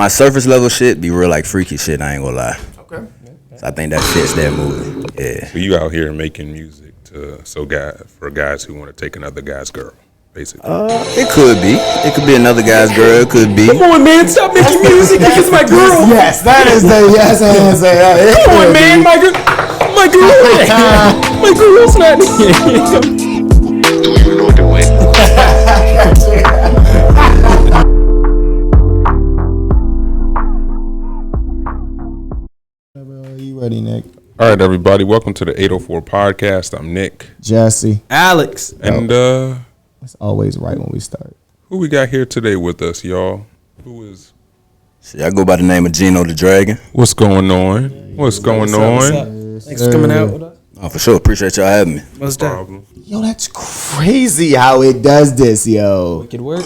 my surface level shit be real like freaky shit. I ain't gonna lie. Okay. So I think that fits that movie. Yeah. So you out here making music for guys who want to take another guy's girl, basically. It could be. It could be another guy's girl. It could be. Come on, man. Stop making music. It's my girl. Yes, that is the yes answer. Come on, man. My girl. My girl's not here. Don't even know what to win. You ready, Nick? All right, everybody. Welcome to the 804 podcast. I'm Nick. Jesse. Alex. And It's always right when we start. who we got here today with us, y'all? Who is? See, I go by the name of GenotheDragon. What's going on? What's going on? Thanks for coming out with us. Oh, for sure. Appreciate y'all having me. What's that? Problem. Yo, that's crazy how it does this, yo. Wicked work.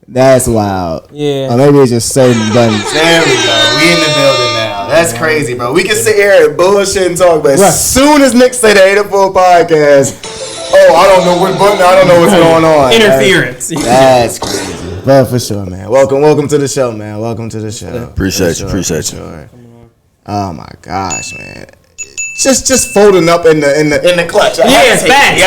That's wild. Yeah. Or maybe it's just certain buttons. There we go. We in the building now. That's crazy, bro. We can sit here and bullshit and talk, but as soon as Nick say the 804 podcast, I don't know what button, I don't know what's going on. Interference. That's crazy. But for sure, man. Welcome to the show, man. Welcome to the show. Appreciate you. Oh my gosh, man. Just folding up in the clutch. Yeah, facts.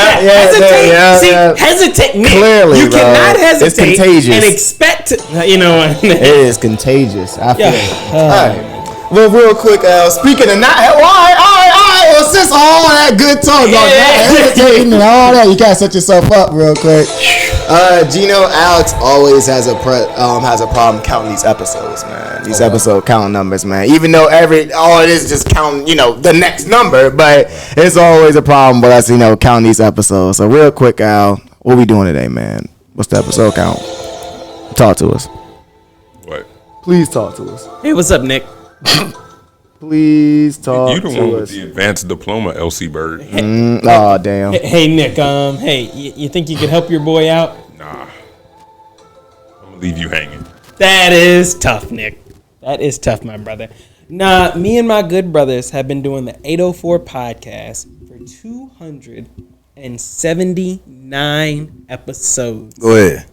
Hesitate. Nick. Clearly, you cannot hesitate. It's contagious. And expect, It is contagious. I feel it. All right. Well, real quick, speaking of not, all right, well, since all that good talk, not hesitating and all that, you gotta set yourself up real quick. Geno, Alex always has a problem counting these episodes, man. These episode counting numbers, man. Even though all it is just counting, the next number, but it's always a problem with us, counting these episodes. So real quick, Al, what we doing today, man? What's the episode count? Talk to us. What? Please talk to us. Hey, what's up, Nick? Please talk You the to one with us. the advanced diploma, LC Bird. Oh, damn. Hey, Nick. Hey, you think you could help your boy out? Nah. I'm gonna leave you hanging. That is tough, Nick. That is tough, my brother. Nah, me and my good brothers have been doing the 804 podcast for 279 episodes. Go ahead.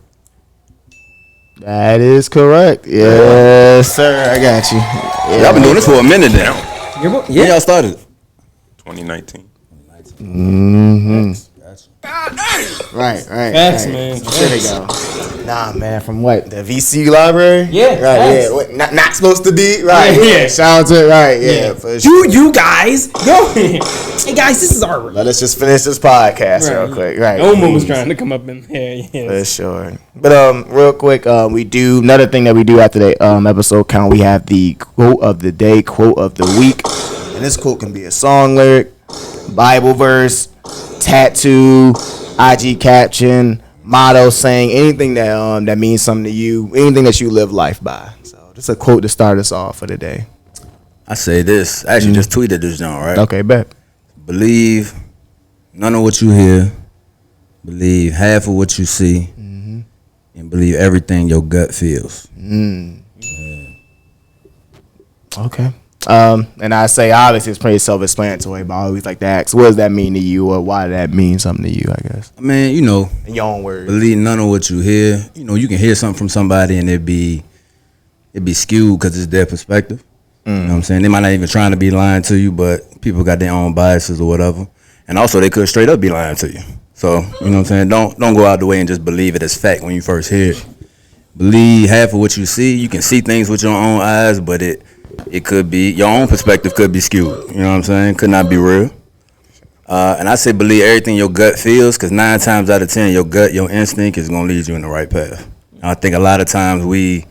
That is correct. Yes, sir. I got you. Y'all been doing this for a minute now. When y'all started? 2019. Mm-hmm. Right. Facts, man. There we go. Nah, man. From what? The VC library? Yeah. Right. Facts. Yeah. What, not supposed to be. Right. Yeah. Shout out to it. Right. Yeah. For sure. You guys. Yo. Hey, guys, this is our... Let us just finish this podcast real quick. Right. Oma was trying to come up in there. Yes. For sure. But real quick, we do another thing that we do after the episode count. We have the quote of the day, quote of the week, and this quote can be a song lyric, Bible verse, tattoo, IG caption, motto, saying, anything that means something to you, anything that you live life by. So just a quote to start us off for the day. I say this. I actually just tweeted this, John, right? Okay, bet. Believe none of what you hear. Believe half of what you see. And believe everything your gut feels. Okay. And I say, obviously, it's pretty self-explanatory, but I always like to ask, what does that mean to you, or why did that mean something to you, I guess? I mean, In your own words. believe none of what you hear. You can hear something from somebody and it'd be skewed because it's their perspective. You know what I'm saying? They might not even trying to be lying to you, but people got their own biases or whatever. And also, they could straight up be lying to you. So, you know what I'm saying? Don't go out the way and just believe it as fact when you first hear it. Believe half of what you see. You can see things with your own eyes, but it could be, your own perspective could be skewed. You know what I'm saying? Could not be real. And I say believe everything your gut feels, because 9 times out of 10, your gut, your instinct is going to lead you in the right path. And I think a lot of times we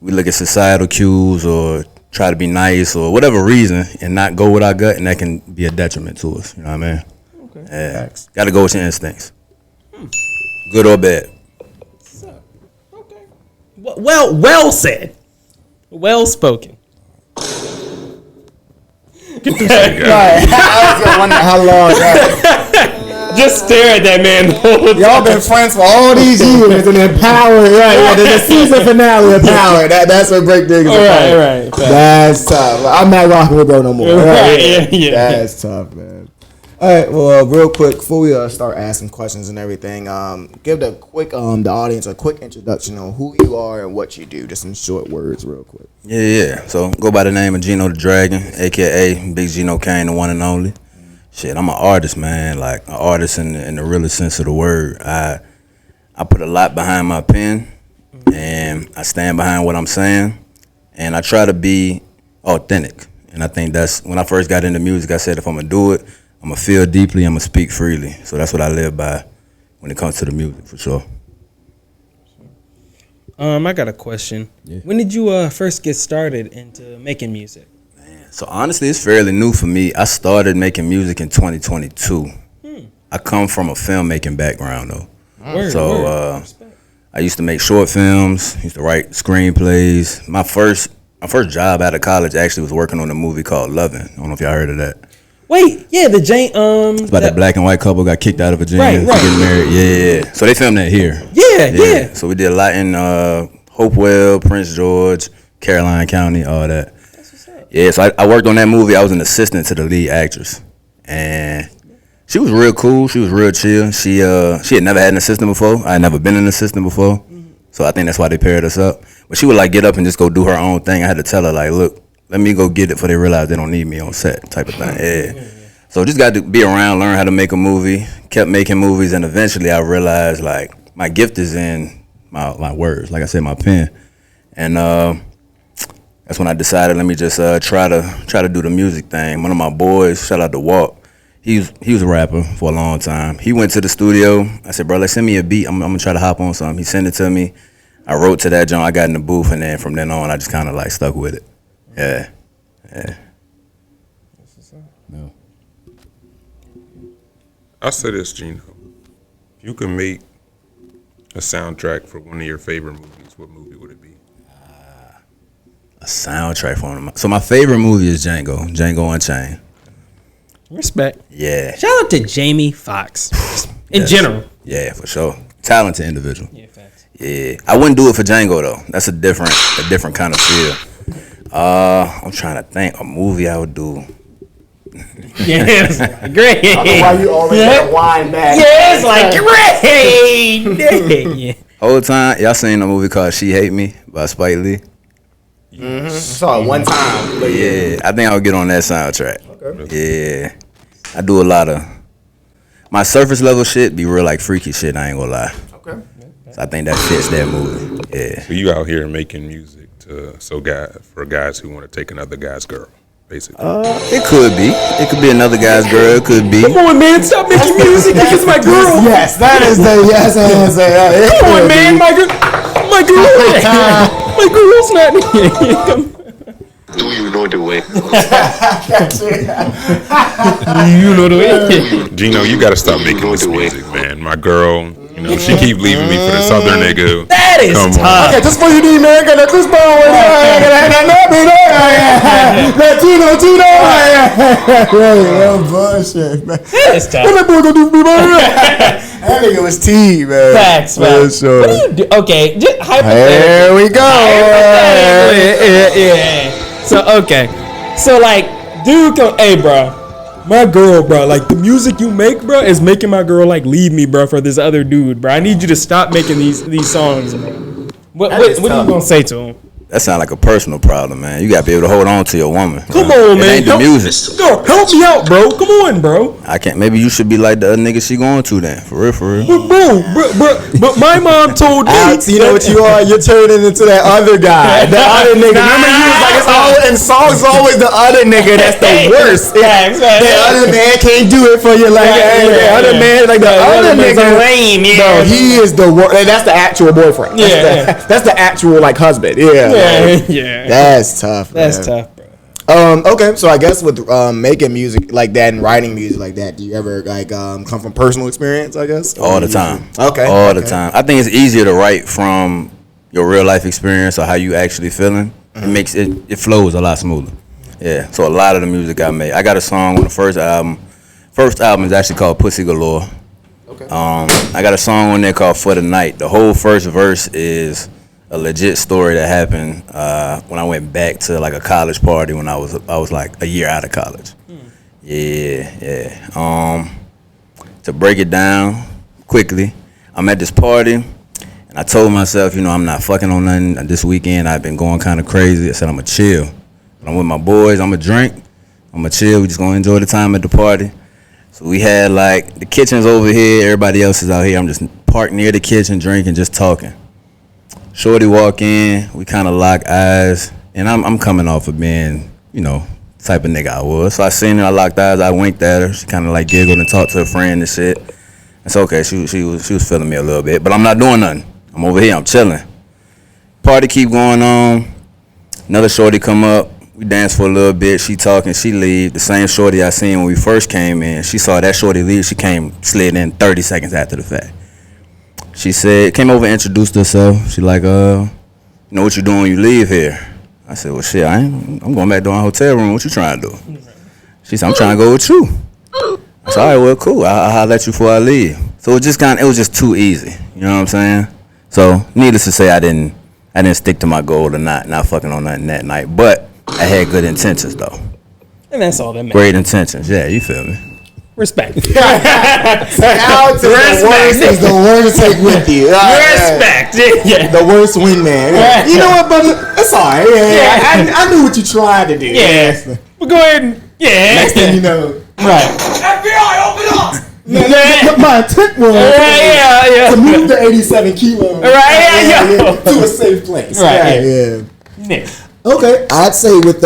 look at societal cues or try to be nice or whatever reason and not go with our gut, and that can be a detriment to us. You know what I mean? Okay. Yeah. Got to go with your instincts. Good or bad. Okay. Well said. Well spoken. Right. I was gonna wonder how long. Just stare at that man. Y'all been friends for all these years, and then Power, right? Yeah, the season finale of Power. That's what break niggas apart. Right. That's tough. I'm not rocking with bro no more. Right, yeah. That's tough, man. All right, well, real quick before we start asking questions and everything, give the audience a quick introduction on who you are and what you do, just in short words, real quick. Yeah. So go by the name of GenotheDragon, aka Big Geno Kane, the one and only. Shit, I'm an artist, man. Like an artist in the realest sense of the word. I put a lot behind my pen, and I stand behind what I'm saying, and I try to be authentic. And I think that's when I first got into music. I said if I'm gonna do it, I'm gonna feel deeply, I'm gonna speak freely. So that's what I live by when it comes to the music, for sure. I got a question. Yeah. When did you first get started into making music? Man, so honestly, it's fairly new for me. I started making music in 2022. I come from a filmmaking background though. Word. I used to make short films, used to write screenplays. My first job out of college actually was working on a movie called Lovin'. I don't know if y'all heard of that. Wait, yeah, the Jane. It's about that black and white couple got kicked out of Virginia for getting married. Yeah. So they filmed that here. Yeah. So we did a lot in Hopewell, Prince George, Caroline County, all that. That's what's up. Yeah, so I worked on that movie. I was an assistant to the lead actress, and she was real cool. She was real chill. She had never had an assistant before. I had never been an assistant before, so I think that's why they paired us up. But she would like get up and just go do her own thing. I had to tell her like, look, let me go get it before they realize they don't need me on set, type of thing. Yeah. So just got to be around, learn how to make a movie, kept making movies, and eventually I realized like my gift is in my words, like I said, my pen. And that's when I decided let me just try to do the music thing. One of my boys, shout out to Walt, he was a rapper for a long time. He went to the studio. I said, bro, like send me a beat. I'm gonna try to hop on something. He sent it to me. I wrote to that joint. I got in the booth, and then from then on, I just kind of like stuck with it. Yeah. No. I'll say this, Geno. If you can make a soundtrack for one of your favorite movies, what movie would it be? A soundtrack for one of so my favorite movie is Django Unchained. Respect. Yeah. Shout out to Jamie Foxx in general. Yeah, for sure. Talented individual. Yeah, facts. Yeah. I wouldn't do it for Django though. That's a different kind of feel. I'm trying to think a movie I would do. Yes, great. Why you always gotta wind back? Yes, like great. Yeah. Whole time, y'all seen a movie called She Hate Me by Spike Lee? Mm-hmm. Saw it one time. But yeah, I think I would get on that soundtrack. Okay. Yeah. I do a lot of my surface level shit be real like freaky shit, I ain't gonna lie. Okay. So I think that fits that movie. Yeah. So you out here making music for guys who want to take another guy's girl, basically. It could be. It could be another guy's girl. It could be. Come on, man. Stop making music because my girl. Yes, that is the yes answer. Come on, man. My girl's not here. Do you know the way? You know the way. Geno, you got to stop making this music, man. My girl, she keep leaving me for this other nigga. That is tough. Okay, just for you, D, man. Got that Chris Brown with that bullshit, man. That is tough. What that boy gonna do for me, man? That nigga was T, man. Facts, man. Sure. What do you do? Okay, just hypothetically. Here we go. Yeah. So like, dude, hey, bro. My girl, bro, like the music you make, bro, is making my girl like leave me, bro, for this other dude, bro. I need you to stop making these songs, bro. What are you gonna say to him? That sounds like a personal problem, man. You gotta be able to hold on to your woman. Come on, man. It ain't the music. Girl, help me out, bro. Come on, bro. I can't. Maybe you should be like the other nigga she going to then. For real. But my mom told me. You know what you are? You're turning into that other guy. The other nigga. Remember you was like, it's always, in songs always the other nigga that's the worst. The other man can't do it for you. Like, the other man, like the other nigga. Lame, yeah. No, he is the worst. That's the actual boyfriend. That's the actual, like, husband. Yeah. That's tough. That's tough, bro. Okay, so I guess with making music like that and writing music like that, do you ever like come from personal experience? I guess all the time. Okay, all the time. I think it's easier to write from your real life experience or how you actually feeling. It makes it flows a lot smoother. Yeah. So a lot of the music I made, I got a song on the first album. First album is actually called Pussy Galore. Okay. I got a song on there called For the Night. The whole first verse is a legit story that happened when I went back to like a college party when I was like a year out of college. Yeah. To break it down quickly, I'm at this party, and I told myself, I'm not fucking on nothing this weekend. I've been going kind of crazy. I said I'm gonna chill. When I'm with my boys, I'm gonna drink. I'm gonna chill. We just gonna enjoy the time at the party. So we had like the kitchen's over here. Everybody else is out here. I'm just parked near the kitchen, drinking, just talking. Shorty walk in. We kind of lock eyes, and I'm coming off of being, type of nigga I was. So I seen her, I locked eyes, I winked at her. She kind of like giggled and talked to her friend and shit. It's okay, she was feeling me a little bit, but I'm not doing nothing. I'm over here, I'm chilling. Party keep going on. Another shorty come up. We dance for a little bit. She talking, she leave. The same shorty I seen when we first came in. She saw that shorty leave. She slid in 30 seconds after the fact. She came over and introduced herself. She like, what you doing when you leave here? I said, well, shit, I'm going back to my hotel room. What you trying to do? She said, I'm trying to go with you. I said, all right, well, cool. I'll holler at you before I leave. So it was just too easy. You know what I'm saying? So needless to say, I didn't stick to my goal of not fucking on nothing that night. But I had good intentions, though. And that's all that matters. Great intentions. Yeah, you feel me? Respect. Respect is the worst take with you. Respect. Yeah. The worst wingman. Yeah. You know what, brother? That's all right. Yeah. I knew what you tried to do. Yeah. But go ahead and, Next thing you know. Right. FBI, open up! My intent was to move the 87 kilos to a safe place. Right. Yeah. Okay. I'd say with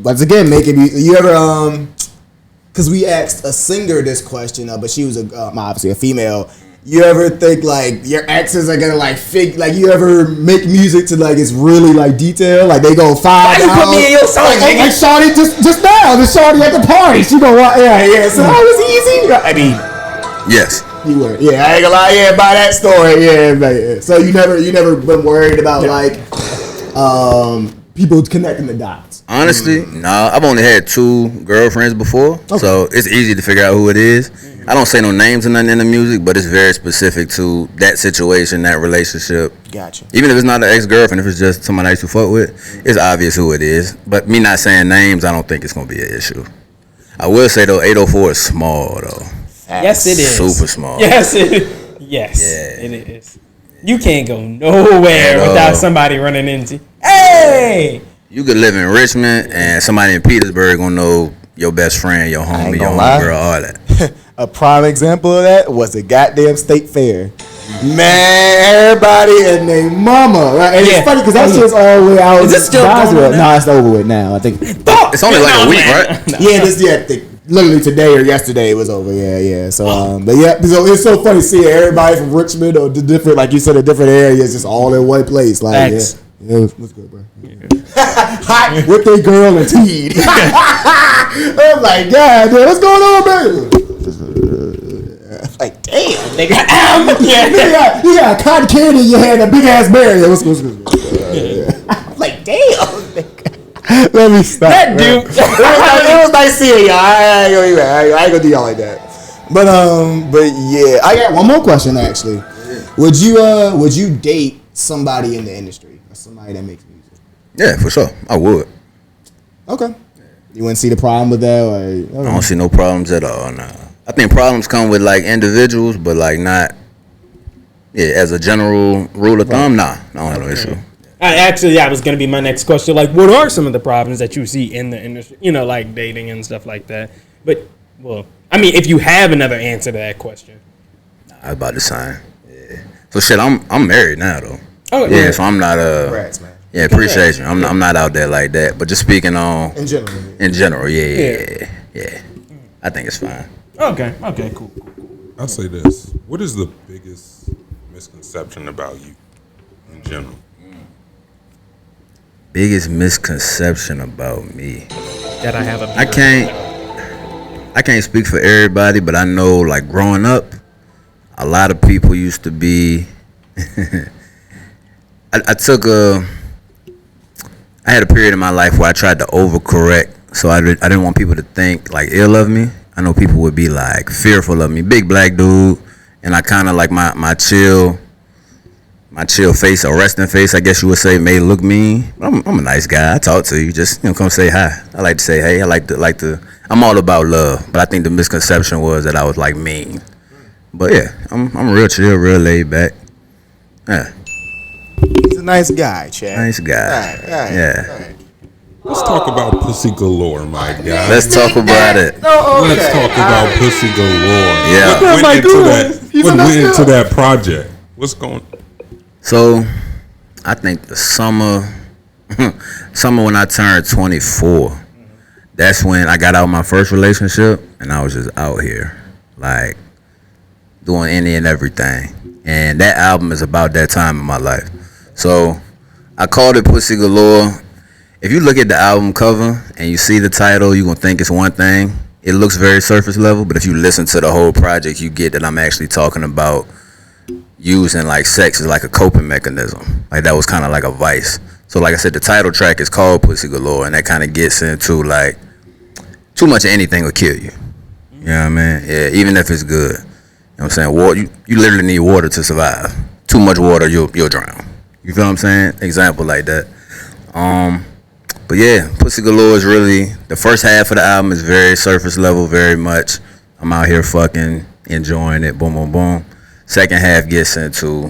once again making you ever because we asked a singer this question, but she was obviously a female. You ever think like your exes are gonna like you ever make music to like it's really like detailed, like they go 5 Why you put me in your song? Like Shawty just now, the Shawty at the party, she go so that was easy. I mean, yes. You were, I ain't gonna lie, by that story, yeah. So you never been worried about like people connecting the dots. Honestly, no. I've only had 2 girlfriends before, so it's easy to figure out who it is. I don't say no names or nothing in the music, but it's very specific to that situation, that relationship. Gotcha. Even if it's not an ex-girlfriend, if it's just somebody I used to fuck with, it's obvious who it is. But me not saying names, I don't think it's gonna be an issue. I will say though, 804 is small though. Yes, it is. Super small. Yes, it is. You can't go nowhere without somebody running into. Hey! You could live in Richmond and somebody in Petersburg gonna know your best friend, your homie, your homegirl, all that. A prime example of that was the goddamn state fair. Man, everybody and their mama, right? And it's funny because that shit's all the way out. Is it still going on? No, it's over with now. I think. It's only like a week, right? Literally today or yesterday it was over. Yeah. So, so it's so funny seeing everybody from Richmond or the different, like you said, the different areas, just all in one place. Like, what's good, bro? Hot with their girl and teed. I'm like, God, dude, what's going on, man? Like, damn, nigga. You got cotton candy in your hand, a big ass berry. What's I'm like, damn, nigga. Let me stop. That dude. It was nice seeing y'all. I ain't gonna do y'all like that. But yeah, I got one more question actually. Would you date somebody in the industry or somebody that makes music? Yeah, for sure. I would. Okay. You wouldn't see the problem with that? Or, I don't see no problems at all, nah. I think problems come with like individuals, but like not, as a general rule of thumb, nah. I don't have no issue. That was going to be my next question. Like, what are some of the problems that you see in the industry? Like dating and stuff like that. But, I mean, if you have another answer to that question. I was about to sign. Yeah. So shit, I'm married now though. Oh yeah. So I'm not Congrats, man. Yeah, appreciate you. I'm not out there like that. But just speaking on in general, yeah. I think it's fine. Okay, cool. I'll say this: what is the biggest misconception about you in general? Biggest misconception about me that I have I can't speak for everybody, but I know like growing up, a lot of people used to be. I had a period in my life where I tried to overcorrect, so I didn't want people to think like ill of me. I know people would be like fearful of me, big black dude, and I kind of like my chill face, a resting face, I guess you would say, may look mean. I'm a nice guy. I talk to you, just come say hi. I like to say hey. I like to I'm all about love, but I think the misconception was that I was like mean. But yeah, I'm real chill, real laid back. Yeah, He's a nice guy, Chad. nice guy. Right. Yeah. Let's talk about pussy galore, my guy. Let's talk about it. Let's talk about pussy galore. Yeah. What went into that project? What's going? So, I think the summer when I turned 24, that's when I got out of my first relationship, and I was just out here, like, doing any and everything. And that album is about that time in my life. So, I called it Pussy Galore. If you look at the album cover and you see the title, you're going to think it's one thing. It looks very surface level, but if you listen to the whole project, you get that I'm actually talking about using like sex as like a coping mechanism. Like that was kind of like a vice. So like I said, the title track is called Pussy Galore, and that kind of gets into like too much of anything will kill you. You know what I mean? Yeah, even if it's good. You know what I'm saying? Water, you literally need water to survive. Too much water, you'll drown. You feel what I'm saying? Example like that. But yeah, Pussy Galore is really, the first half of the album is very surface level, very much I'm out here fucking, enjoying it, boom, boom, boom. Second half gets into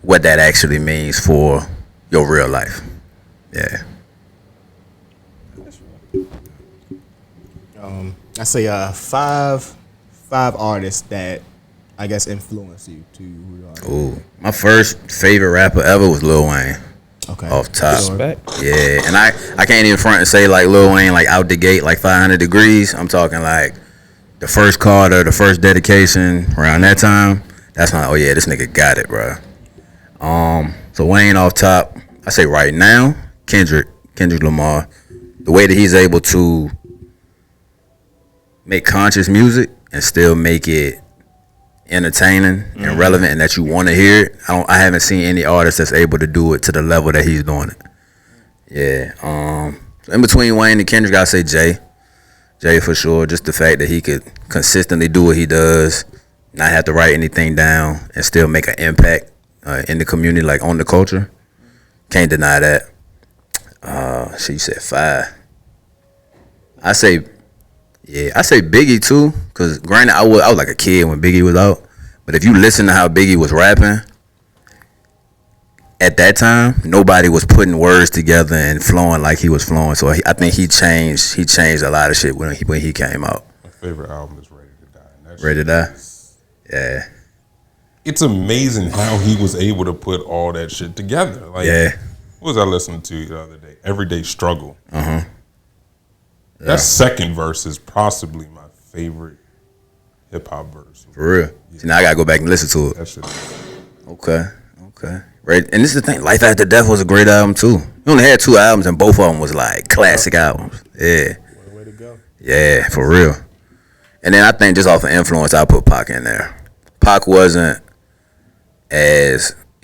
what that actually means for your real life. Yeah. I say five artists that I guess influence you to who you are. Ooh, my first favorite rapper ever was Lil Wayne. Okay. Off top. Respect. Yeah, and I can't even front and say like Lil Wayne like out the gate like 500 degrees. I'm talking like the first Carter, the first dedication around that time. That's not, oh yeah, this nigga got it, bro. So Wayne off top. I say right now, Kendrick Lamar. The way that he's able to make conscious music and still make it entertaining and relevant, and that you want to hear it. I haven't seen any artist that's able to do it to the level that he's doing it. Yeah. So in between Wayne and Kendrick, I say Jay for sure. Just the fact that he could consistently do what he does, not have to write anything down, and still make an impact in the community, like on the culture. Can't deny that. Shit, you said 5. I say Biggie too, because granted I was like a kid when Biggie was out, but if you listen to how Biggie was rapping at that time, nobody was putting words together and flowing like he was flowing. So I think he changed a lot of shit when he came out. My favorite album is Ready to Die. And that Ready to Die? Yeah. It's amazing how he was able to put all that shit together. Like, Yeah. what was I listening to the other day? Everyday Struggle. Yeah. That second verse is possibly my favorite hip hop verse. For real. See, now I gotta go back and listen to it. That shit. Okay. Right. And this is the thing. Life After Death was a great album too. He only had 2 albums, and both of them was like classic albums. Yeah. What a way to go. Yeah, for real. And then I think just off of influence, I put Pac in there. Pac wasn't he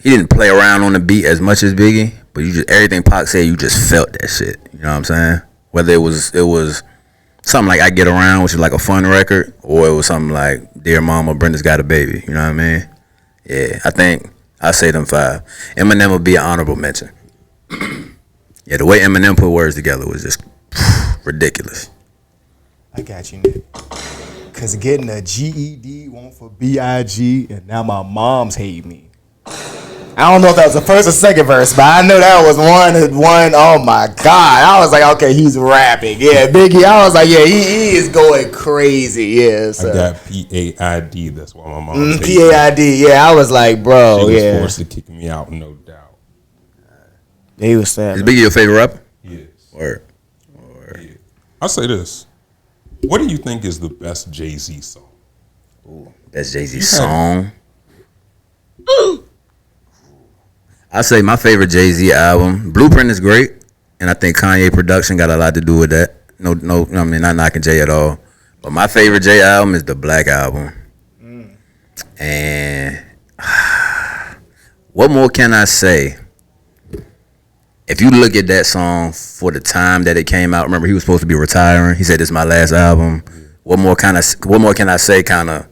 didn't play around on the beat as much as Biggie, but everything Pac said, you just felt that shit. You know what I'm saying? Whether it was something like I Get Around, which is like a fun record, or it was something like Dear Mama, Brenda's Got a Baby. You know what I mean? Yeah, I think I say them 5. Eminem would be an honorable mention. Yeah, the way Eminem put words together was just ridiculous. I got you, Nick. Cause getting a GED, one for BIG, and now my mom's hate me. I don't know if that was the first or second verse, but I know that was one. Oh my God. I was like, okay, he's rapping. Yeah, Biggie. I was like, yeah, he is going crazy. Yeah. So. I got PAID. That's why my mom PAID. Yeah, I was like, bro. She was forced to kick me out, no doubt. He was sad. Is Biggie your favorite rapper? Yes. Word. Yeah. I'll say this. What do you think is the best Jay-Z song? Ooh, that's Jay-Z's song. I say my favorite Jay-Z album, Blueprint, is great, and I think Kanye production got a lot to do with that. No, I mean, not knocking Jay at all, but my favorite Jay album is the Black Album. And what more can I say? If you look at that song for the time that it came out, remember he was supposed to be retiring. He said, "This is my last album." What more can I say? Kind of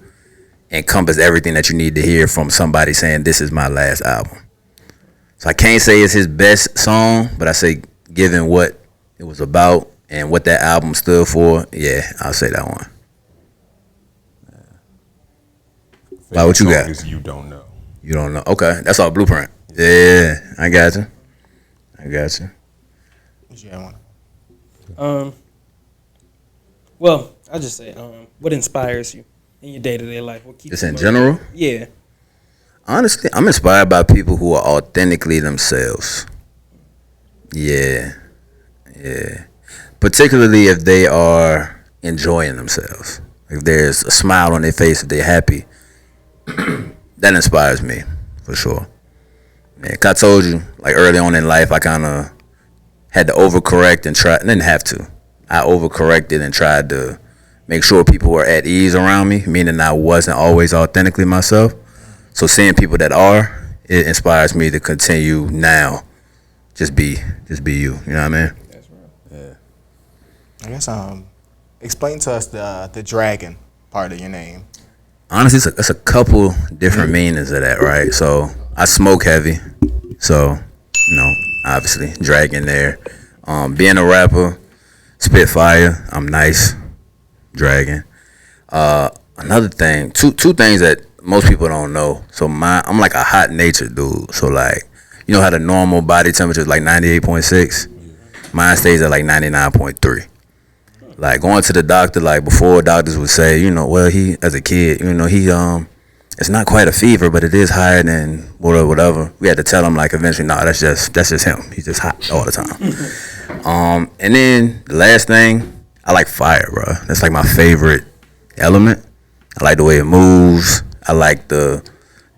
encompass everything that you need to hear from somebody saying, "This is my last album." So I can't say it's his best song, but I say given what it was about and what that album stood for, yeah, I'll say that one. Like, what you got? Is You Don't Know. You don't know. Okay, that's all Blueprint. Yeah, I got you. Well, I'll just say, what inspires you in your day-to-day life? What keeps Just you in motivated? general? Yeah. Honestly, I'm inspired by people who are authentically themselves. Yeah. Particularly if they are enjoying themselves. If there's a smile on their face, if they're happy, that inspires me for sure. Man, 'cause I told you, like early on in life, I kind of had to overcorrect and try. Didn't have to. I overcorrected and tried to make sure people were at ease around me, meaning I wasn't always authentically myself. So seeing people that are, it inspires me to continue now. Just be you. You know what I mean? That's right. Yeah. I guess explain to us the dragon part of your name. Honestly, it's a couple different meanings of that, right? So I smoke heavy, so obviously dragon there. Being a rapper, spit fire. I'm nice, dragon. Another thing, two things that most people don't know. So I'm like a hot natured dude. So like, you know how the normal body temperature is like 98.6? Mine stays at like 99.3. Like going to the doctor, like before doctors would say, well, he, as a kid, it's not quite a fever, but it is higher than whatever. We had to tell him like eventually, no, that's just him. He's just hot all the time. And then the last thing, I like fire, bro. That's like my favorite element. I like the way it moves. I like the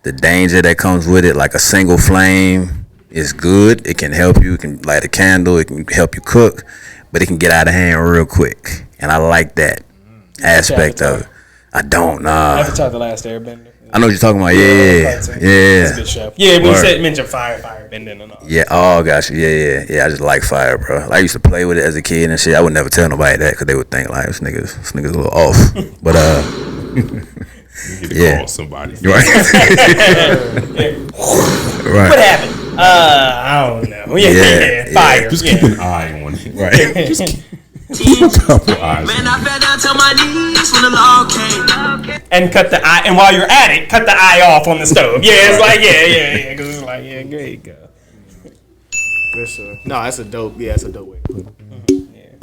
danger that comes with it. Like a single flame is good. It can help you. It can light a candle. It can help you cook, but it can get out of hand real quick. And I like that aspect of it. I don't know. Avatar: The Last Airbender. I know what you're talking about. Yeah. It's a good show. Yeah, when you mentioned fire bending and all. Yeah. Oh, gosh. Yeah. I just like fire, bro. I used to play with it as a kid and shit. I would never tell nobody that because they would think like this nigga's a little off. But You need to call somebody. Right. Right. What happened? I don't know. Yeah. Fire. Just keep an eye on it. Right. Just keep a couple eyes. Man, I fell down to my knees when the law came. And cut the eye. And while you're at it, cut the eye off on the stove. Yeah, it's like yeah. Because it's like there you go. For sure. No, that's a dope way to put it.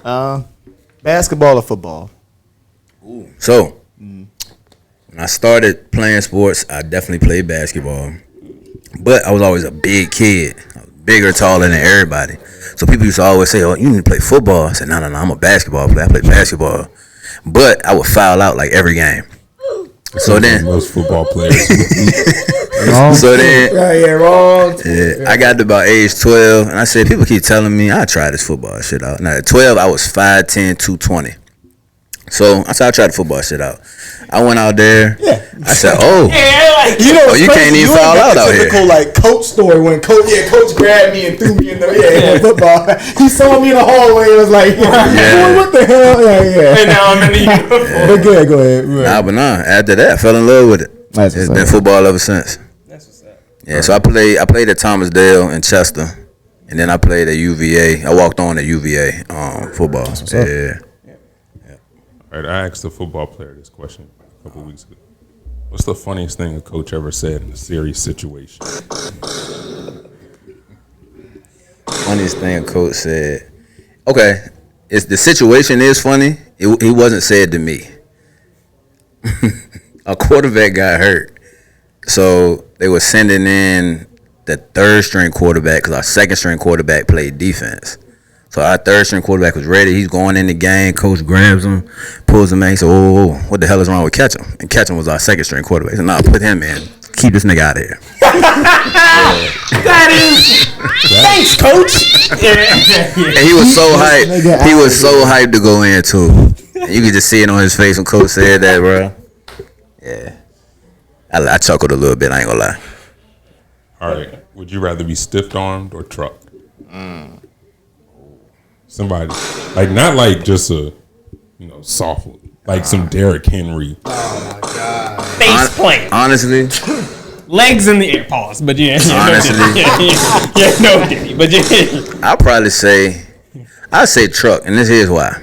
Yeah. Basketball or football? So, when I started playing sports, I definitely played basketball. But I was always a big kid, bigger, taller than everybody. So people used to always say, "Oh, you need to play football." I said, "No, I'm a basketball player. I play basketball." But I would foul out like every game. So then, most football players. so then, wrong. yeah, I got to about age 12, and I said, people keep telling me I try this football shit out. Now at 12, I was 5'10", 220. So I said, I'll try the football shit out. I went out there. Yeah. I said, oh. You can't even foul out here. Typical like coach story when coach grabbed me and threw me in the football. He saw me in the hallway and was like, boy, what the hell? Yeah. And now I'm in the uniform. But good, go ahead. Nah. After that, I fell in love with it. That's It's what's been up. football ever since. That's what's up. Yeah, so I played at Thomasdale in Chester, and then I played at UVA. I walked on at UVA football. Yeah. All right, I asked a football player this question a couple weeks ago. What's the funniest thing a coach ever said in a serious situation? Funniest thing a coach said. Okay, the situation is funny. It wasn't said to me. A quarterback got hurt, so they were sending in the third string quarterback because our second string quarterback played defense. So our third string quarterback was ready. He's going in the game. Coach grabs him, pulls him in. He said, "Whoa, what the hell is wrong with Ketchum?" And Ketchum was our second string quarterback. He said, "Nah, put him in. Keep this nigga out of here." That is. Thanks, coach. And he was so hyped. He was so hyped to go in too. And you could just see it on his face when Coach said that, bro. Yeah, I chuckled a little bit. I ain't gonna lie. All right, would you rather be stiff-armed or trucked? Somebody, like not like just a, soft, like some Derrick Henry. Face plant. Honestly, Legs in the air. Pause. But yeah. Honestly. No diddy. But yeah. I'll probably say I say truck, and this here's why.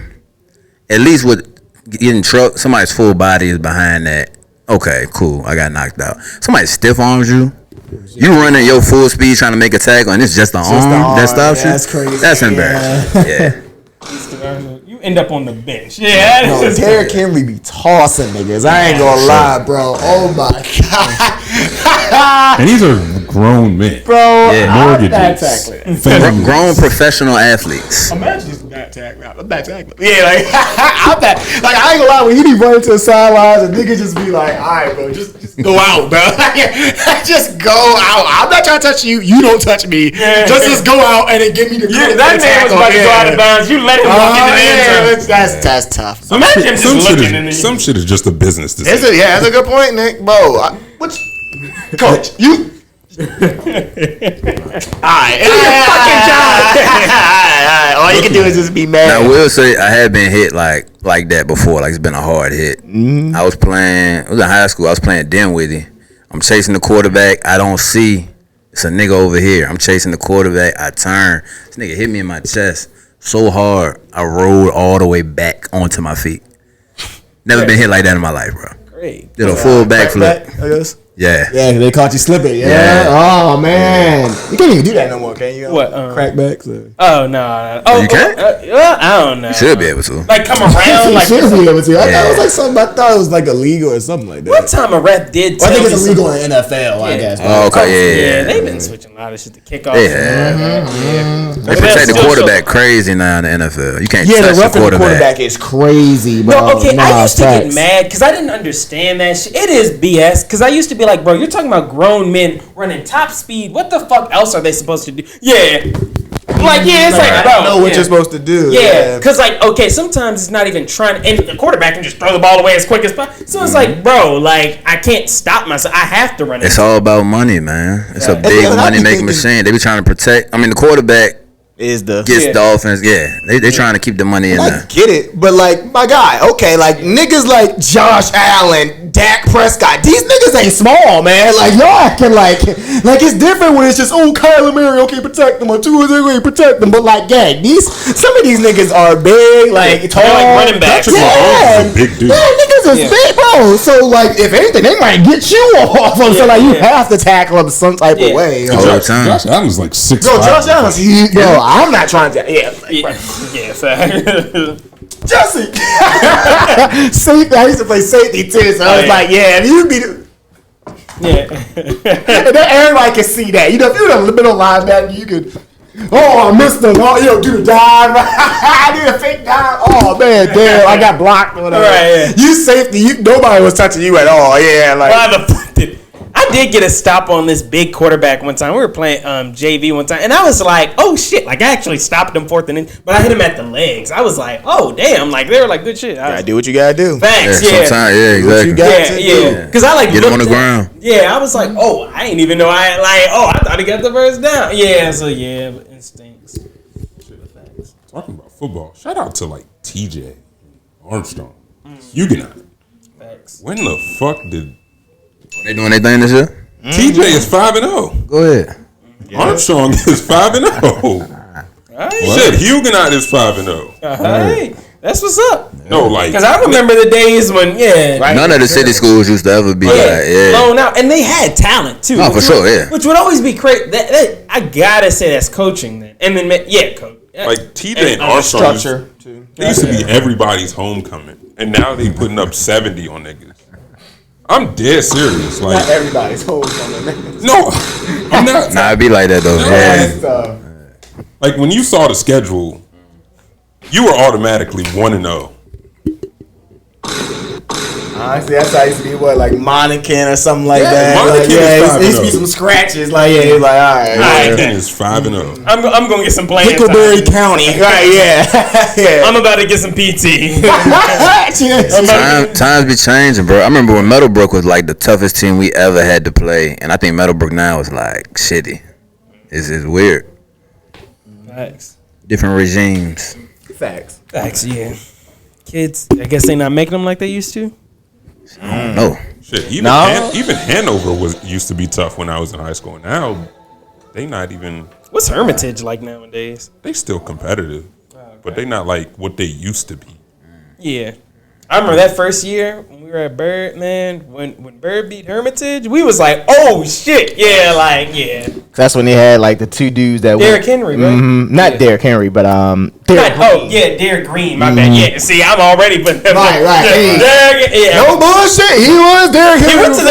At least with getting truck, somebody's full body is behind that. Okay, cool. I got knocked out. Somebody stiff arms you. You running your full speed trying to make a tackle, and it's just the arm that stops you. That's crazy. That's embarrassing. Yeah. You end up on the bench. Yeah. No, Derrick Henry be tossing niggas. I ain't gonna lie, bro. Oh my god. And these are grown men. Bro, Mortgages. I'm not tackling. Families. Grown professional athletes. Imagine just not tackling. I'm not tackling. Yeah, like I'm not. Like I ain't gonna lie. When he be running to the sidelines, and niggas just be like, "All right, bro, just go out, bro. Just go out. I'm not trying to touch you. You don't touch me. Just go out and then give me the credit. That man was about to go out of bounds. You let him walk into the end zone. That's tough. Imagine him just looking in the Some shit is just a business decision. That's a good point, Nick. Bro, coach, you. Alright. All you can do is just be mad. Now, I will say I had been hit like that before. Like it's been a hard hit. Mm-hmm. I was in high school. I was playing Dinwiddie. I'm chasing the quarterback. I don't see. It's a nigga over here. I'm chasing the quarterback. I turn. This nigga hit me in my chest so hard. I rolled all the way back onto my feet. Never been hit like that in my life, bro. Great. Did a full backflip. I guess. Yeah. Yeah, they caught you slipping. Yeah. Oh man, you can't even do that no more, can you? What? Crackbacks? Oh no. Oh, you can't? I don't know. You should be able to. Like come around. Like should be able to. I thought it was like something. I thought it was like illegal or something like that. one time a rep did. Well, I think tell it's me illegal in NFL. I guess. Oh, okay. Yeah, they've been switching a lot of shit to kickoff. They have. They protect the quarterback crazy now in the NFL. You can't touch the the quarterback. is crazy, bro. No, okay, I used to get mad because I didn't understand that shit. It is BS because I used to be like, bro, you're talking about grown men running top speed. What the fuck else are they supposed to do? Yeah. Like, yeah, it's like, bro. I know what you're supposed to do. Yeah, because, like, okay, sometimes it's not even trying to, and the quarterback can just throw the ball away as quick as possible. So it's like, bro, like, I can't stop myself. I have to run it. It's all about money, man. It's a big money-making machine. They be trying to protect. I mean, the quarterback gets the offense. Yeah, they trying to keep the money in there. I get it, but like my guy, okay, like niggas like Josh Allen, Dak Prescott, these niggas ain't small, man. Like y'all acting like it's different when it's just Kyler Murray, okay, protect them, or protect them, but like some of these niggas are big, like tall, like running backs. Big dude. Yeah, niggas is big, bro. So like, if anything, they might get you off them. So like, you have to tackle them some type of way. All the time. Josh Allen's like 6'5". No, Josh Allen's I'm not trying to. Jesse. Safety. I used to play safety too, so I was like, yeah, if you be. And then everybody can see that. You know, if you're a middle linebacker, you could. Oh, I missed them. Oh, do the dive. I did a fake dive. Oh man, damn, I got blocked or whatever. Right, You safety. Nobody was touching you at all. Yeah, like. Why the fuck I did get a stop on this big quarterback one time. We were playing JV one time, and I was like, "Oh shit!" Like I actually stopped him fourth and in, but I hit him at the legs. I was like, "Oh damn!" Like they were like, "Good shit." Gotta do what you gotta do. Thanks. Yeah, sometimes, exactly. Yeah. Because I like get him on the ground. Yeah, I was like, "Oh, I ain't even know I thought he got the first down." Yeah, so yeah, but instincts. Talking about football, shout out to like TJ Armstrong, Huguenot. Facts. When the fuck did They doing their thing this year? TJ is 5-0? Go ahead. Armstrong is 5-0. Shit, Huguenot is 5-0. Hey, that's what's up. No, like because I remember the days when none of the city schools used to ever be blown out, and they had talent too. Oh, for sure, which would always be great. That I gotta say that's coaching then, and then coach. Like TJ and Armstrong, they used to be everybody's homecoming, and now they putting up 70 on niggas. I'm dead serious. Like not everybody's homecoming. No, I'm not. Nah, it be like that though. No, like when you saw the schedule, you were automatically 1-0. Honestly, that's how I used to be. Like Monacan or something like that. Monacan is 5-0. There used to be some scratches. Like all right. Monacan is 5-0. I'm gonna get some playing Pickleberry County. Right? Yeah. I'm about to get some PT. Times be changing, bro. I remember when Meadowbrook was like the toughest team we ever had to play, and I think Meadowbrook now is like shitty. It's weird. Facts. Different regimes. Facts. Yeah. Kids, I guess they not making them like they used to. I don't know. Shit, even Hanover used to be tough when I was in high school. Now they not even. What's Hermitage like nowadays? They still competitive. Oh, but they not like what they used to be. Yeah. I remember that first year when we were at Bird, man, when Bird beat Hermitage, we was like, oh shit, yeah, like, yeah. That's when they had like the two dudes that Derrick Henry, right? Not Derrick Henry, but Derrick Derrick Green, my bad. Yeah, see, I'm already putting him Right. Hey. No bullshit. He was Derrick Henry. He went to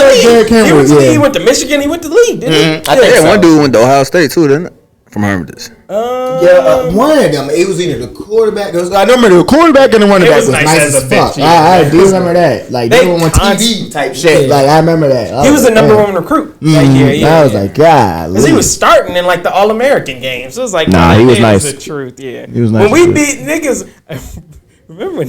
the league. He went to Michigan. He went to the league, didn't he? I think one dude went to Ohio State too, didn't it? From Hermitage. One of them. It was either the quarterback. I remember the quarterback and the running back was nice as fuck. I do remember that. Like they were on TV type shit. Like I remember that. He was the number one recruit. I was like, God, because he was starting in like the All American games. So it was like, nah, he was nice. The truth, yeah. He was nice. When we beat niggas, remember when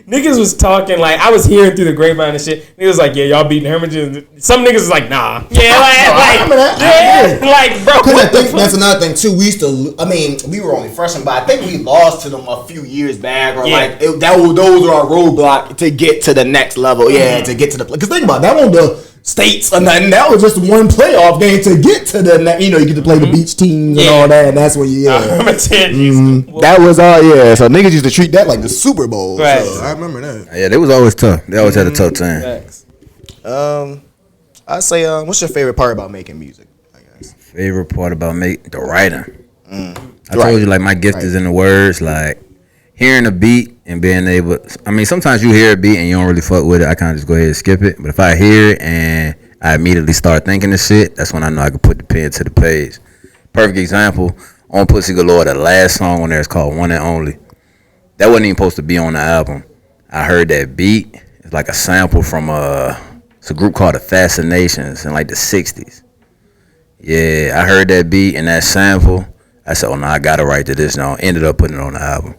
niggas was talking like I was hearing through the grapevine and shit. Niggas was like, yeah, y'all beating Hermitage. Some niggas was like, nah. Yeah, I remember that. Like, bro. Because I think that's another thing too. We used to. I mean, we were only freshmen, but I think we lost to them a few years back, or those are our roadblock to get to the next level. Yeah, to get to the. Because think about it, that one the states or nothing. That was just one playoff game to get to the. You get to play the beach teams and all that, and that's when you. That was all. Yeah, so niggas used to treat that like the Super Bowl. Right. So I remember that. Yeah, they was always tough. They always had a tough time. Facts. I'd say, what's your favorite part about making music? I guess. Favorite part about the writing. I told you, like, my gift is in the words. Like, hearing a beat and being able. I mean, sometimes you hear a beat and you don't really fuck with it. I kind of just go ahead and skip it. But if I hear it and I immediately start thinking of shit, that's when I know I can put the pen to the page. Perfect example, on Pussy Galore, the last song on there is called One and Only. That wasn't even supposed to be on the album. I heard that beat. It's like a sample from it's a group called the Fascinations in like the 60s. Yeah, I heard that beat and that sample. I said, oh no, I gotta write to this now. Ended up putting it on the album.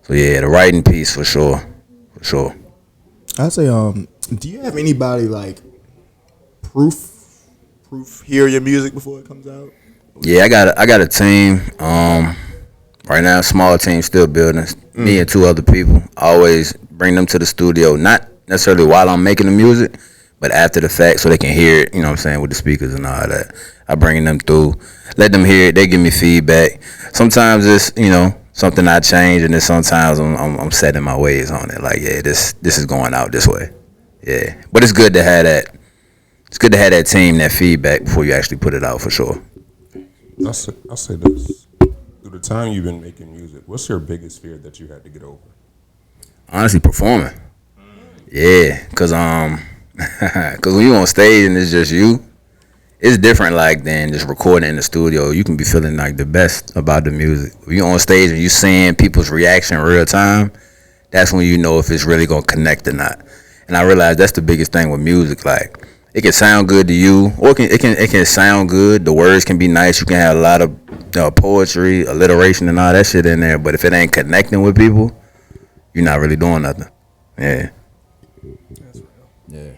So yeah, the writing piece for sure. I'd say, do you have anybody like proof hear your music before it comes out? Yeah, I got a team. Right now, small team, still building. Me and two other people. I always bring them to the studio, not necessarily while I'm making the music, but after the fact, so they can hear it. You know what I'm saying, with the speakers and all that. I bring them through, let them hear it. They give me feedback. Sometimes it's something I change, and then sometimes I'm setting my ways on it. Like, yeah, this is going out this way. Yeah, but it's good to have that. It's good to have that team, that feedback before you actually put it out, for sure. I'll say this. Through the time you've been making music, what's your biggest fear that you had to get over? Honestly, performing. Yeah, cause when you on stage and it's just you, it's different like than just recording in the studio. You can be feeling like the best about the music. When you on stage and you seeing people's reaction in real time, that's when you know if it's really gonna connect or not. And I realized that's the biggest thing with music. Like, it can sound good to you, or it can sound good. The words can be nice. You can have a lot of poetry, alliteration, and all that shit in there. But if it ain't connecting with people, you're not really doing nothing. Yeah. That's real.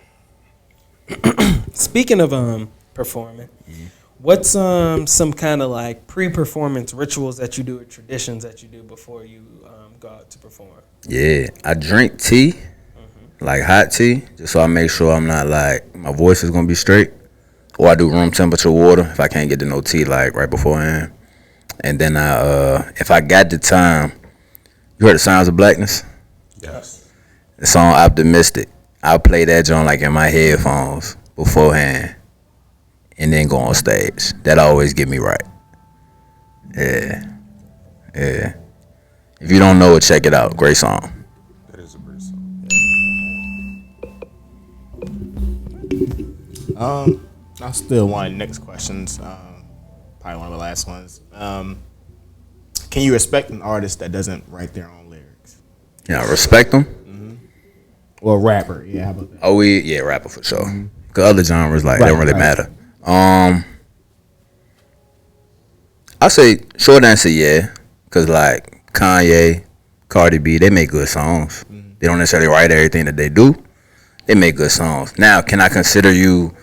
Yeah. Speaking of performing, what's some kind of like pre-performance rituals that you do or traditions that you do before you go out to perform? Yeah, I drink tea. Like hot tea, just so I make sure I'm not like, my voice is gonna be straight. Or I do room temperature water if I can't get to no tea like right beforehand. And then if I got the time, you heard the Sounds of Blackness? Yes. The song Optimistic. I'll play that joint like in my headphones beforehand and then go on stage. That always get me right. Yeah. If you don't know it, check it out. Great song. I still want next questions. Probably one of the last ones. Can you respect an artist that doesn't write their own lyrics? Yeah, respect them. Or rapper? Yeah, how about that? Oh, rapper for sure. Cause other genres they don't really matter. I say short answer, yeah. Cause like Kanye, Cardi B, they make good songs. They don't necessarily write everything that they do. They make good songs. Now, can I consider you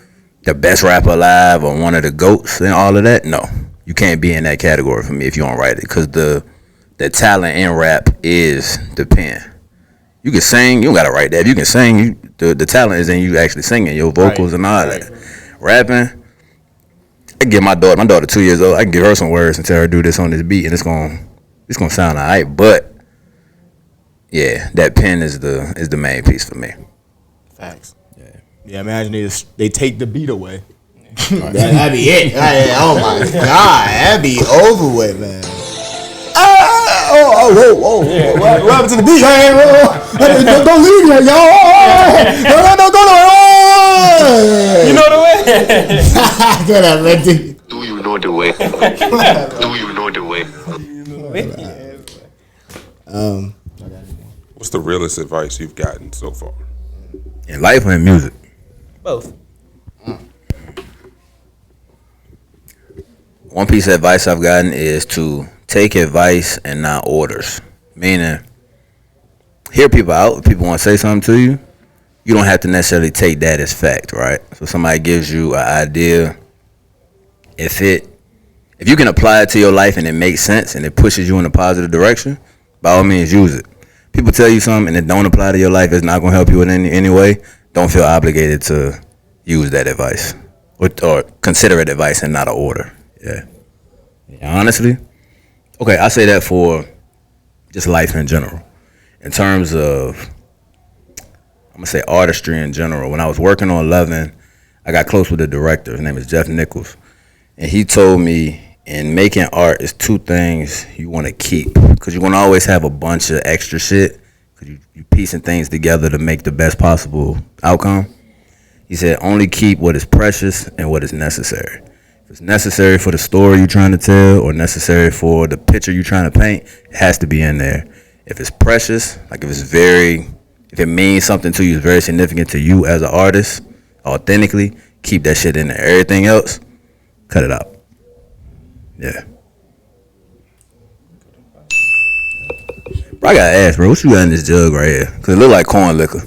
the best rapper alive or one of the GOATs and all of that? No. You can't be in that category for me if you don't write it. Because the talent in rap is the pen. You can sing, you don't got to write that. If you can sing, the talent is in you actually singing, your vocals and all that. Rapping, I can give my daughter 2 years old, I can give her some words and tell her do this on this beat and it's going it's gonna sound alright, but yeah, that pen is the main piece for me. Facts. Yeah, imagine they take the beat away. That'd be it. Oh my god, that'd be over with, man. Whoa. What happened to the beat? Don't leave me, y'all. No. You know the way? Do you know the way? Do you know the way? What's the realest advice you've gotten so far? In life or in music? Both. One piece of advice I've gotten is to take advice and not orders. Meaning, hear people out. If people want to say something to you, you don't have to necessarily take that as fact, right? So somebody gives you an idea. If you can apply it to your life and it makes sense and it pushes you in a positive direction, by all means use it. People tell you something and it don't apply to your life, it's not going to help you in any way, don't feel obligated to use that advice or consider it advice and not an order. Yeah, honestly, okay, I say that for just life in general. In terms of, I'm gonna say artistry in general. When I was working on 11, I got close with the director. His name is Jeff Nichols, and he told me in making art, it's two things you want to keep, because you're gonna always have a bunch of extra shit, because you piecing things together to make the best possible outcome. He said only keep what is precious and what is necessary. If it's necessary for the story you're trying to tell or necessary for the picture you're trying to paint, it has to be in there. If it's precious, like if it means something to you, it's very significant to you as an artist, authentically, keep that shit in there. Everything else, cut it out. Yeah. Bro, I gotta ask, bro, what you got in this jug right here? Cause it look like corn liquor.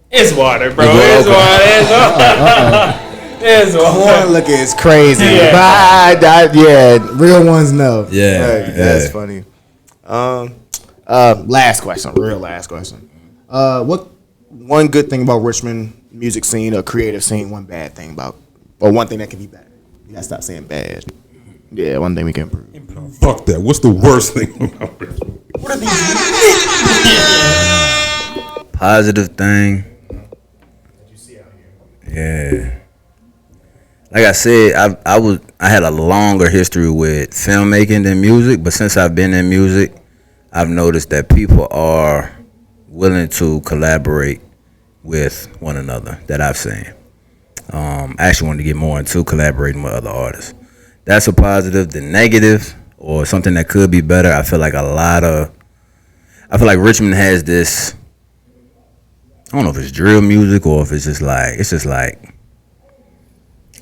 It's water, bro. It's water. It's water. Corn liquor is crazy. Yeah. But real ones know. Yeah. That's funny. Last question. What one good thing about Richmond music scene or creative scene? One bad thing about, or one thing that can be better? You gotta stop saying bad. Yeah, one thing we can improve. Fuck that. What's the worst thing about it? What are these? Positive thing. Yeah. Like I said, I had a longer history with filmmaking than music, but since I've been in music, I've noticed that people are willing to collaborate with one another that I've seen. I actually wanted to get more into collaborating with other artists. That's a positive. The negative, or something that could be better, I feel like Richmond has this, I don't know if it's drill music or if it's just like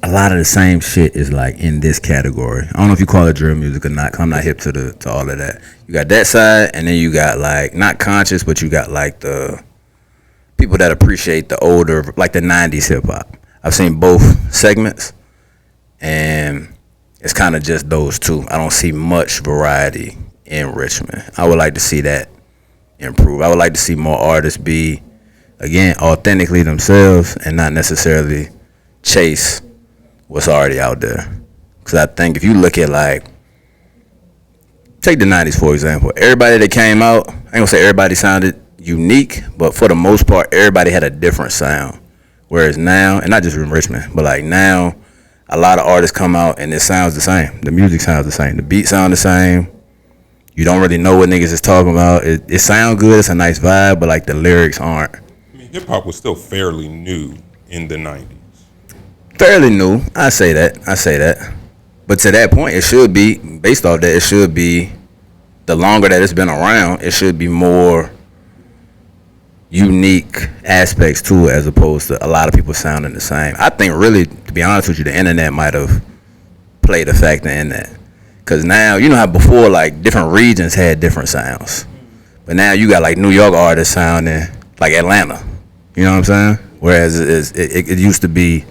a lot of the same shit is like in this category. I don't know if you call it drill music or not, 'cause I'm not hip to all of that. You got that side, and then you got like, not conscious, but you got like the people that appreciate the older, like the 90s hip hop. I've seen both segments, and it's kind of just those two. I don't see much variety in Richmond. I would like to see that improve. I would like to see more artists be, again, authentically themselves and not necessarily chase what's already out there. Because I think if you look at, like, take the 90s, for example. Everybody that came out, I ain't gonna say everybody sounded unique, but for the most part, everybody had a different sound. Whereas now, and not just in Richmond, but like now, a lot of artists come out and it sounds the same. The music sounds the same. The beat sound the same. You don't really know what niggas is talking about. It sounds good. It's a nice vibe, but like the lyrics aren't. I mean, hip hop was still fairly new in the 90s. Fairly new. I say that. But to that point, it should be, based off that, it should be, the longer that it's been around, it should be more unique aspects to it as opposed to a lot of people sounding the same. I think really, to be honest with you, the internet might have played a factor in that. Because now, you know how before, like, different regions had different sounds. But now you got, like, New York artists sounding like Atlanta. You know what I'm saying? Whereas it used to be,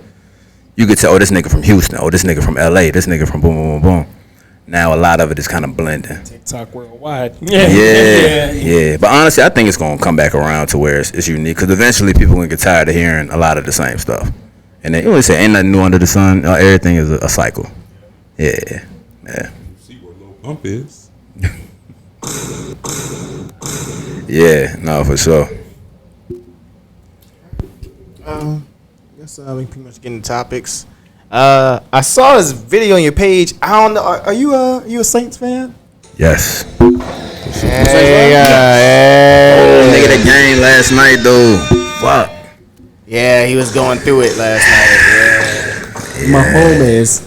you could tell, oh, this nigga from Houston, oh, this nigga from LA, this nigga from boom, boom, boom, boom. Now a lot of it is kind of blending. TikTok worldwide. Yeah. But honestly, I think it's going to come back around to where it's unique. Because eventually people going to get tired of hearing a lot of the same stuff. And they always say, ain't nothing new under the sun. Everything is a cycle. Yeah. See where Lil Pump is. Yeah, no, for sure. Guess we pretty much get into topics. I saw this video on your page. I don't know. Are you a Saints fan? Yes. Hey, Nigga, that game last night though. Fuck. Yeah, he was going through it last night. Yeah. My homies.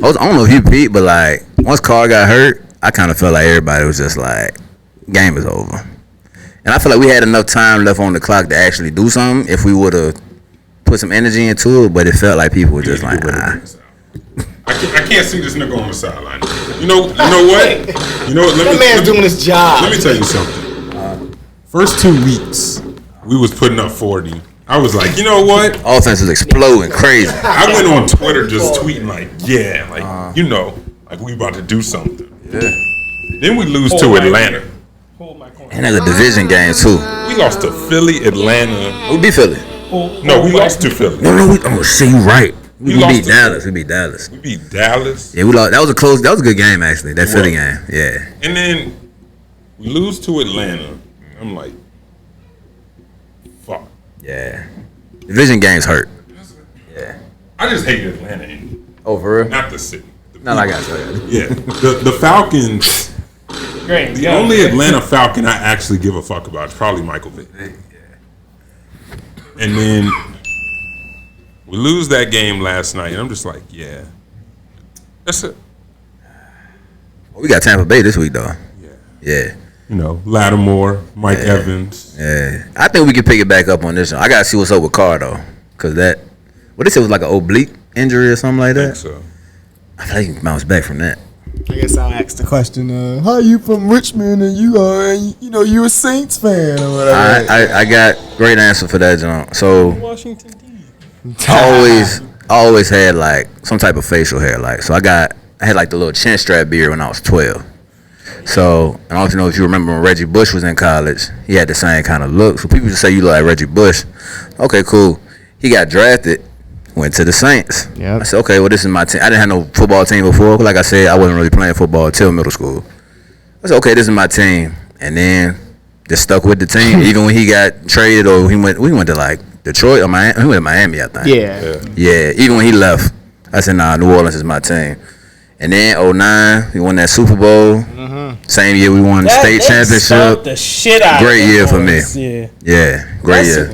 I don't know if you beat, but like once Carr got hurt, I kind of felt like everybody was just like, game is over. And I feel like we had enough time left on the clock to actually do something if we would have put some energy into it, but it felt like people were just like, nah. I can't see this nigga on the sideline. You know what? You know what? That man's doing his job. Let me tell you something. First 2 weeks, we was putting up 40. I was like, you know what? Offense is exploding crazy. I went on Twitter just tweeting like, yeah, like, like we about to do something. Yeah. Then we lose to Atlanta. And that's a division game too. We lost to Philly, Atlanta. We beat Philly. No, we lost to Philly. No, shit, you right. We lost beat to Dallas. We beat Dallas. We beat Dallas. Yeah, we lost. That was a good game actually. That Philly game. Yeah. And then we lose to Atlanta. I'm like, fuck. Yeah. Division games hurt. Yeah. I just hate Atlanta. Oh, for real? Not the city. No, I got you. Yeah. The Falcons. Great. The only Atlanta Falcon I actually give a fuck about is probably Michael Vick. And then we lose that game last night, and I'm just like, yeah, that's it. We got Tampa Bay this week, though. Yeah. You know, Lattimore, Mike Evans. Yeah. I think we can pick it back up on this one. I got to see what's up with Carr, though. Because what they said was like an oblique injury or something like that. I think so. I feel like he can bounce back from that. I guess I'll ask the question, how you from Richmond and you a Saints fan or whatever? I got great answer for that, John. So Washington D. I always had like some type of facial hair, like so I had like the little chin strap beard when I was 12. So I don't know if you remember when Reggie Bush was in college, he had the same kind of look. So people just say you look like Reggie Bush. Okay, cool. He got drafted. Went to the Saints. Yeah. I said, okay, well, this is my team. I didn't have no football team before. Like I said, I wasn't really playing football until middle school. I said, okay, this is my team. And then just stuck with the team. Even when he got traded or we went to like Detroit or Miami. He went to Miami, I think. Yeah. Even when he left, I said, nah, New Orleans is my team. And then 2009, we won that Super Bowl. Mm-hmm. Same year we won the state championship. The shit out great year for me. Yeah. Great year.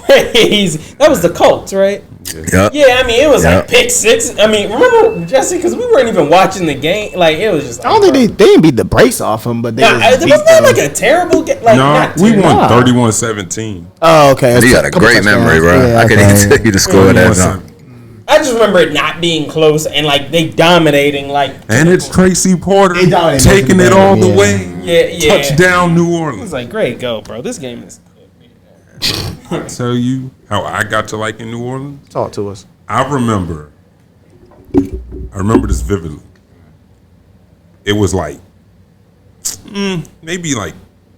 Crazy. That was the Colts, right? Yep. Yeah, I mean, it was like pick six. I mean, remember, Jesse, because we weren't even watching the game. Like, it was just. I don't think they didn't beat the brace off them, but they. It was not like a terrible game. Like, no, we won 31-17. Oh, okay. You got a great memory, bro. Yeah, I couldn't even tell you the score of that time. I just remember it not being close and like they dominating like. And it's Tracy Porter taking it all the way. Yeah. Touchdown, New Orleans. It was like, great, go, bro. This game is. I'll tell you how I got to liking New Orleans. Talk to us. I remember this vividly. It was like maybe like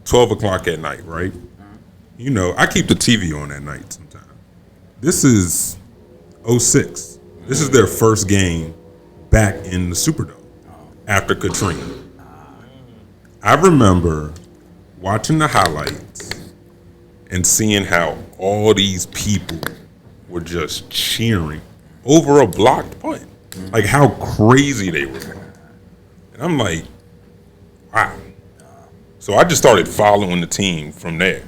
12 o'clock at night, right? You know, I keep the TV on at night sometimes. This is 06. This is their first game back in the Superdome after Katrina. I remember watching the highlights and seeing how all these people were just cheering over a blocked punt. Like how crazy they were. And I'm like, wow. So I just started following the team from there.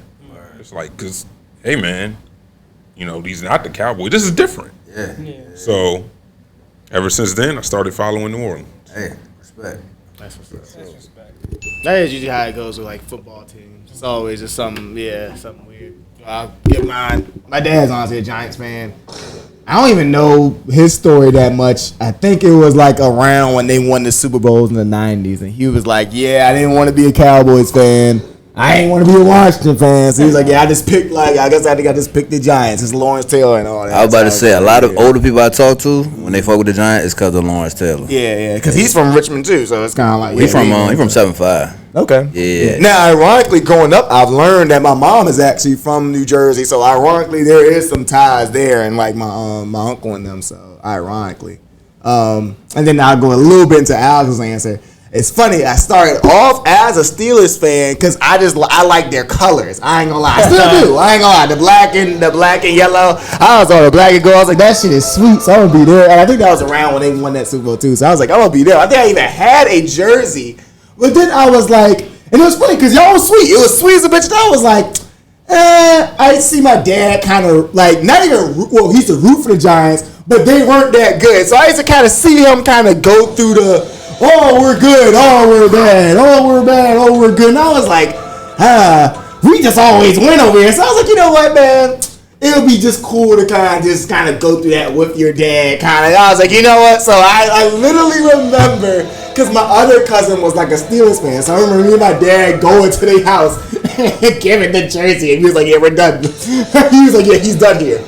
It's like, because, hey, man, you know, these not the Cowboys. This is different. Yeah. So ever since then, I started following New Orleans. Hey, respect. That's what's up. That is usually how it goes with like football teams. It's always just something weird. I'll get mine. My dad's honestly a Giants fan. I don't even know his story that much. I think it was like around when they won the Super Bowls in the 90s. And he was like, yeah, I didn't want to be a Cowboys fan. I ain't want to be a Washington fan. So he was like, yeah, I just picked I just picked the Giants. It's Lawrence Taylor and all that. I was about to say, a lot of older people I talk to, when they fuck with the Giants, it's because of Lawrence Taylor. Yeah, because he's from Richmond too, so it's kind of like. He from 7-5. Okay. Yeah. Now, ironically, growing up, I've learned that my mom is actually from New Jersey, so ironically, there is some ties there, and like my uncle and them. So ironically, and then I'll go a little bit into Alex's answer. It's funny. I started off as a Steelers fan because I like their colors. I ain't gonna lie. I still do. I ain't gonna lie. The black and yellow. I was on the black and gold. I was like, that shit is sweet. So I'm gonna be there. And I think that was around when they won that Super Bowl too. So I was like, I'm gonna be there. I think I even had a jersey. But then I was like, and it was funny because y'all was sweet. It was sweet as a bitch. And I was like, I see my dad kind of like not even. Well, he used to root for the Giants, but they weren't that good. So I used to kind of see him kind of go through the. Oh, we're good. Oh, we're bad. Oh, we're bad. Oh, we're good. And I was like, we just always win over here. So I was like, you know what, man? It'll be just cool to kind of go through that with your dad. I was like, you know what? So I literally remember, because my other cousin was like a Steelers fan. So I remember me and my dad going to their house and giving the jersey. And he was like, yeah, we're done. He was like, yeah, he's done here.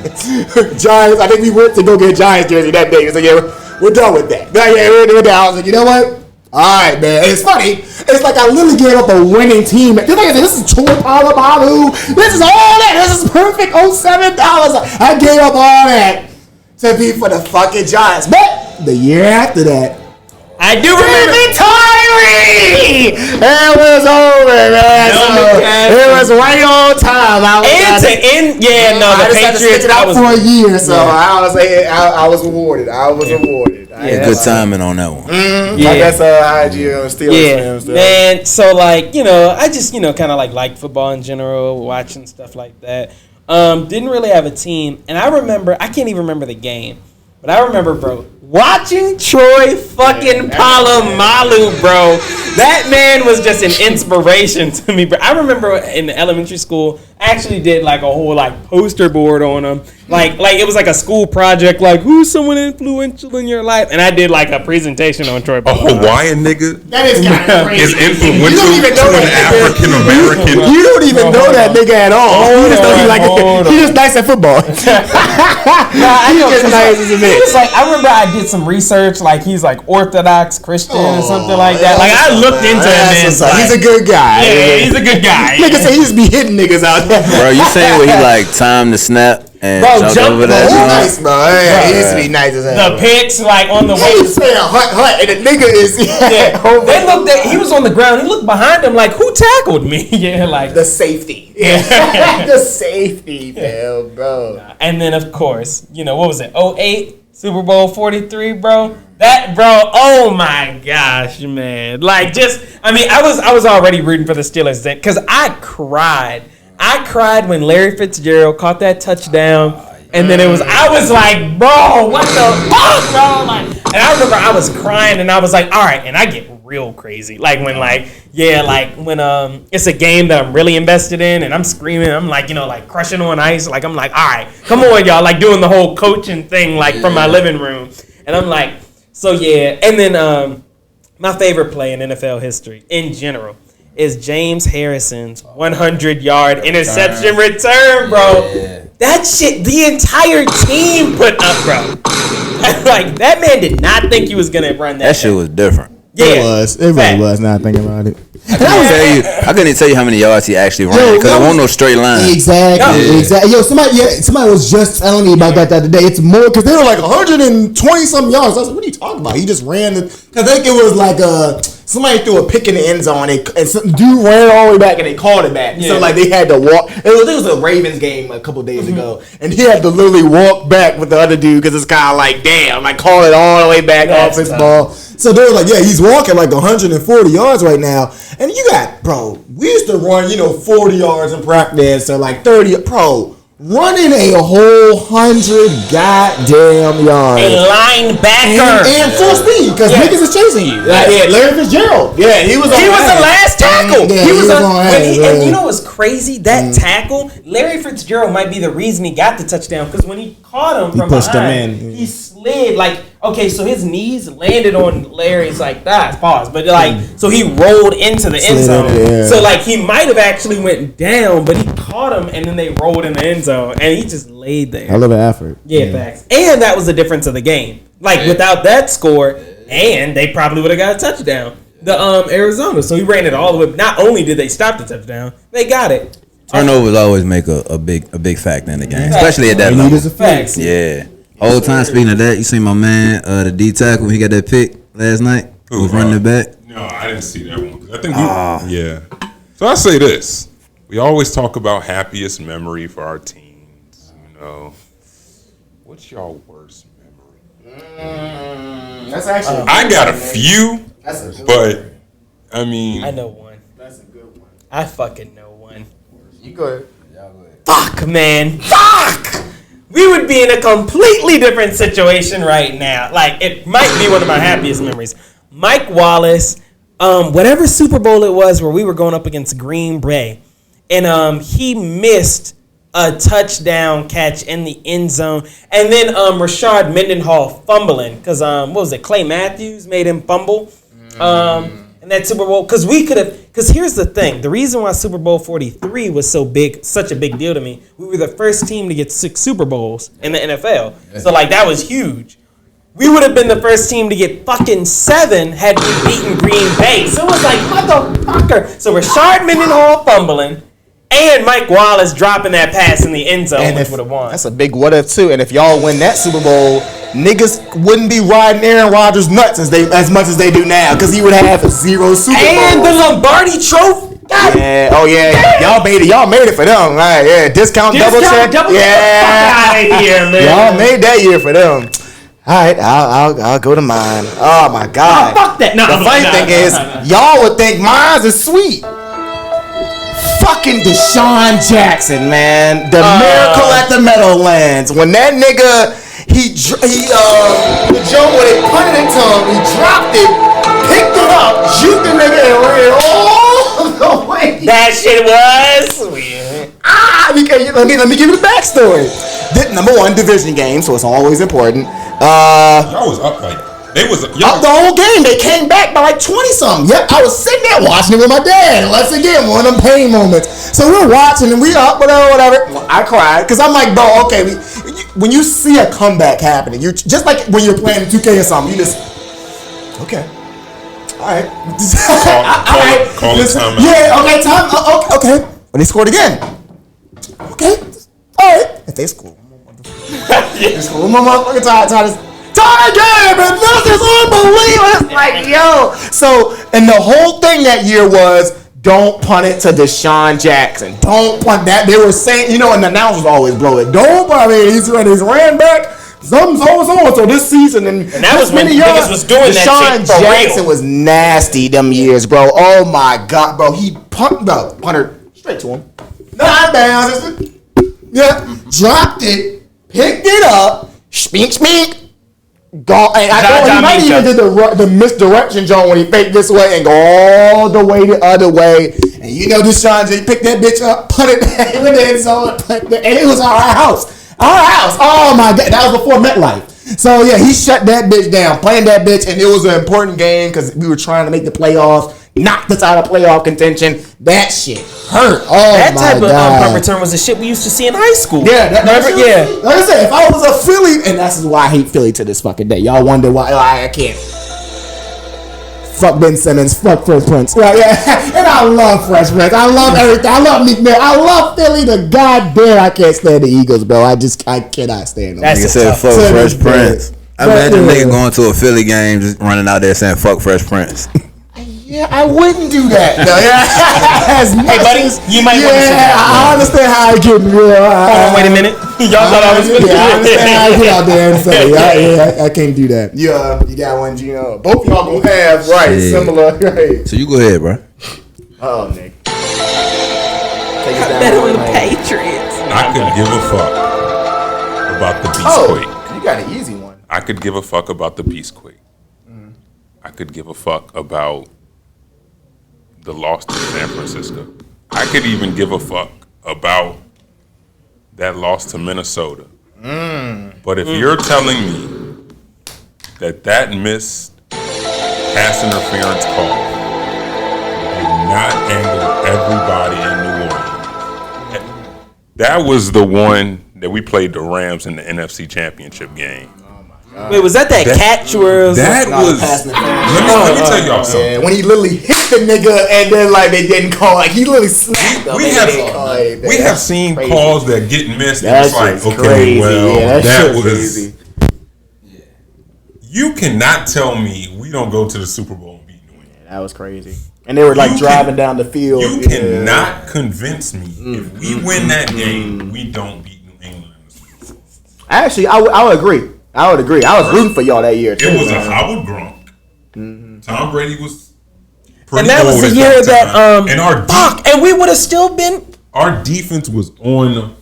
Giants, I think we went to go get a Giants jersey that day. He was like, yeah, we're done with that. Yeah, we're doing that. I was like, you know what? All right, man. It's funny. It's like I literally gave up a winning team. Like I said, this is Troy Polamalu. This is all that. This is perfect $07. I gave up all that to be for the fucking Giants. But the year after that, I do remember Tyree. It was over, man. It was right on time. The I just had to stick Patriots it out for a year, so I was rewarded. Yeah, good timing on that one. Yeah, I guess IG Steelers fans. Man. So like I just kind of like football in general, watching stuff like that. Didn't really have a team, and I can't even remember the game, but I remember, bro, watching Troy fucking Polamalu, bro. That man was just an inspiration to me, bro. I remember in elementary school, I actually did like a whole like poster board on him. Like it was like a school project, like who's someone influential in your life? And I did like a presentation on Troy Polamalu. A Hawaiian nigga that is kind of crazy. is influential to an African American. You don't even know that nigga at all. You just know he just nice at football. I know. Just nice as a bitch. It's like I remember I did some research, like he's like Orthodox Christian or something like that. Like I looked into him, man. He's a good guy. Yeah, he's a good guy. Nigga say he just be hitting niggas out there. Bro, you saying where he like timed the snap and jumped over that? He's nice, bro. He used to be nice as hell. The picks like on the way. He's saying hut, and the nigga is They looked at. He was on the ground. He looked behind him like, who tackled me? Yeah, like the safety. Yeah, the safety, man, bro. And then of course, what was it? 08 Super Bowl 43, bro. That, bro, oh my gosh, man. Like, I was already rooting for the Steelers then because I cried. I cried when Larry Fitzgerald caught that touchdown. And then I was like, bro, what the fuck, bro? Like, and I remember I was crying and I was like, all right. And I get real crazy. Like when it's a game that I'm really invested in and I'm screaming, I'm like, like crushing on ice. Like, I'm like, all right, come on, y'all. Like doing the whole coaching thing, like from my living room. And I'm like, so yeah. And then my favorite play in NFL history in general is James Harrison's 100-yard interception return, bro. Yeah. That shit, the entire team put up, bro. Like, that man did not think he was going to run that. That shit was different. Yeah. It was. It really was, now thinking about it. I couldn't even tell you how many yards he actually ran because it wasn't no straight line. Exactly. Yo, somebody was just telling me about that the other day. It's more because they were like 120 some yards. I was like, what are you talking about? He just ran. Because I think it was like somebody threw a pick in the end zone and some dude ran all the way back and they called it back. Yeah. So like they had to walk. It was a Ravens game a couple days ago, and he had to literally walk back with the other dude because it's kind of like damn, like call it all the way back off his ball. So they were like, yeah, he's walking like 140 yards right now. And you got, bro, we used to run, 40 yards in practice or like 30, bro. Running a whole 100 goddamn yards. A linebacker. And full speed, because niggas is chasing you. Yeah, Larry Fitzgerald. Yeah, he was the last tackle. Yeah, he was on and you know what's crazy? That tackle, Larry Fitzgerald might be the reason he got the touchdown, because when he caught him from behind, he slid like, okay, so his knees landed on Larry's pause, but so he rolled into the end zone. Yeah. So he might have actually went down, but he caught him and then they rolled in the end zone and he just laid there. I love the effort. Yeah, facts. And that was the difference of the game. Without that score, and they probably would have got a touchdown. The Arizona. So he ran it all the way. Not only did they stop the touchdown, they got it. Turnovers always make a big factor in the game, especially at that level. Facts. Yeah. Whole time, speaking of that, you see my man, the D tackle, when he got that pick last night, who was running it back. No, I didn't see that one. I think yeah. So I say this: we always talk about happiest memory for our teens. You know, what's y'all worst memory? That's actually. I got a few, but I mean, I know one. That's a good one. I fucking know one. You go ahead. Fuck, man. Fuck! We would be in a completely different situation right now. Like, it might be one of my happiest memories. Mike Wallace, whatever Super Bowl it was where we were going up against Green Bay, and he missed a touchdown catch in the end zone, and then Rashard Mendenhall fumbling, because, what was it, Clay Matthews made him fumble. In that Super Bowl, because we could have, because here's the thing, the reason why Super Bowl 43 was so big, such a big deal to me, we were the first team to get 6 Super Bowls in the NFL. So, like, that was huge. We would have been the first team to get fucking 7 had we beaten Green Bay. So it was like, motherfucker. So Rashard Mendenhall fumbling, and Mike Wallace dropping that pass in the end zone, which would have won. That's a big what if too. And if y'all win that Super Bowl, niggas wouldn't be riding Aaron Rodgers nuts as much as they do now, because he would have 0 Super Bowls. And the Lombardi Trophy. Yeah. Oh yeah. Y'all made it for them. Right? Yeah. Discount double check. Fuck Yeah. out of here, man. Y'all made that year for them. All right, I'll go to mine. Oh my God. Oh, fuck that. No, the funny thing is, y'all would think mine is sweet. Fucking Deshaun Jackson, man. The miracle at the Meadowlands. When that nigga, the joke where they punted it to him, he dropped it, picked it up, juked the nigga, and ran all the way. That shit was weird. Let me give you the backstory. Number 1, division game, so it's always important. y'all was up like Up the whole game. They came back by like 20-something. Yep, I was sitting there watching it with my dad. Once again, one of them pain moments. So we're watching and we up, whatever. Well, I cried because I'm like, bro, okay. When you see a comeback happening, you just like when you're playing 2K or something, you just okay. All right. Call it time out. Yeah. Okay. Time. Okay. When they scored again. Okay. All right. If they score, they score one more motherfucking time. Tie game, and this is unbelievable. It's like, yo. So, and the whole thing that year was, don't punt it to Deshaun Jackson. Don't punt that. They were saying, and the announcers always blow it. Don't punt it. He's ran back. Something's always on. So this season, and that was when niggas was doing Deshaun that shit for Jackson real. was nasty them years, bro. Oh my God, bro. He punted straight to him. Not bounds. Yeah, dropped it, picked it up, spink. Go, and I thought he might even did the misdirection joint when he faked this way and go all the way the other way. And Deshaun J picked that bitch up, put it in the end zone, and it was our house. Oh my God, that was before MetLife. So yeah, he shut that bitch down, playing that bitch, and it was an important game because we were trying to make the playoffs. Knocked us out of playoff contention. That shit hurt. Oh that my type God. of punt return was the shit we used to see in high school. Yeah, yeah. Like I said, if I was a Philly, and that's why I hate Philly to this fucking day. Y'all wonder why I can't. Fuck Ben Simmons. Fuck Fresh Prince. Yeah. And I love Fresh Prince. I love everything. I love Meek Mill. I love Philly. The goddamn, I can't stand the Eagles, bro. I cannot stand them. That's nigga said fuck Fresh Prince. I imagine nigga going to a Philly game just running out there saying fuck Fresh Prince. Yeah, I wouldn't do that. No, hey, buddy, you might want to sit down. I understand how I get real. Hold on, wait a minute. Y'all thought I was going to do I understand how I get out there and say, I can't do that. Yeah, you got one, Geno. Both y'all gonna have, similar. Right. So you go ahead, bro. Oh, Nick. Better than the Patriots. I could give a fuck about the Beastquake. You got an easy one. I could give a fuck about the Beastquake. I could give a fuck about the loss to San Francisco. I could even give a fuck about that loss to Minnesota. But if you're telling me that missed pass interference call did not anger everybody in New Orleans, that was the one that we played the Rams in the NFC Championship game. Wait, was that catch where that was? Let me tell y'all something. Yeah, when he literally hit the nigga and then they didn't call. He literally slapped him. We have seen crazy. Calls that get missed. That it's like, okay, crazy. well, that was crazy. You cannot tell me we don't go to the Super Bowl and beat New England. That was crazy. And they were like driving down the field. You cannot convince me if we win that game, we don't beat New England. Actually, I would agree. I was rooting for y'all that year too. It was a Howard Gronk. Tom Brady was pretty And that was the year that and our and we would have still been. Our defense was on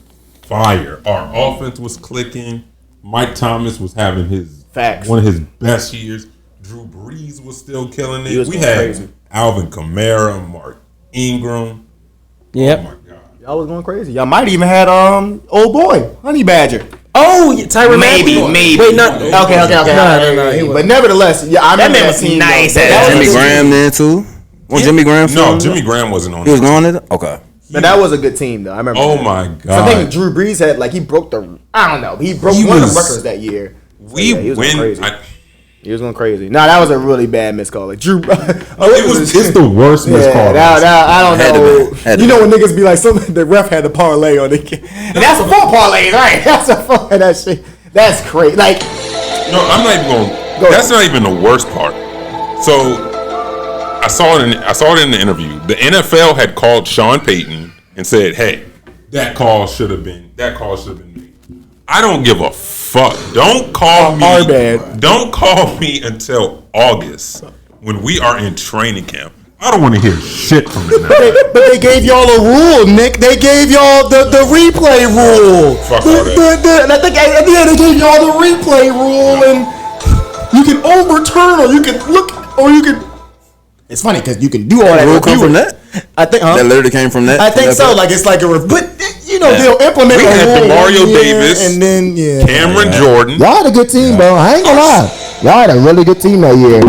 fire. Our offense was clicking. Mike Thomas was having one of his best years. Drew Brees was still killing it. We had crazy. Alvin Kamara, Mark Ingram. Yep. Oh my God. Y'all was going crazy. Y'all might even had old boy, Honey Badger. Oh, Tyrann Matthew. Maybe. Wait, not Okay. No. But nevertheless, yeah, I remember man was team, nice. Jimmy Graham there too. Was Jimmy Graham? No, Jimmy Graham wasn't on. He was going it. Okay. But that was a good team, though. I remember. Oh my So God! I think Drew Brees had he broke I don't know. He broke one of the records that year. So, he was going win. crazy. He was going crazy. No, that was a really bad miscall. Like Drew, it's the worst miscall. I don't know. You know when niggas be like, the ref had the parlay on it. That's a full parlay, right? That's a full that shit. That's crazy. Like, no, I'm not even going. That's not even the worst part. So. I saw it in the interview. The NFL had called Sean Payton and said, "Hey, that call should have been made." I don't give a fuck. Don't call me. Our bad. Don't call me until August when we are in training camp. I don't want to hear shit from them. But they gave y'all a rule, Nick. They gave y'all the replay rule. Fuck all that. And I think at the end they gave y'all the replay rule, and you can overturn or you can look or you can. It's funny because you can do all that. Rule come from that? I think that literally came from that. I think so. Like it's like but they'll implement. We had Demario Davis and then Cameron Jordan. Y'all had a good team, bro. I ain't gonna lie. Y'all had a really good team that year.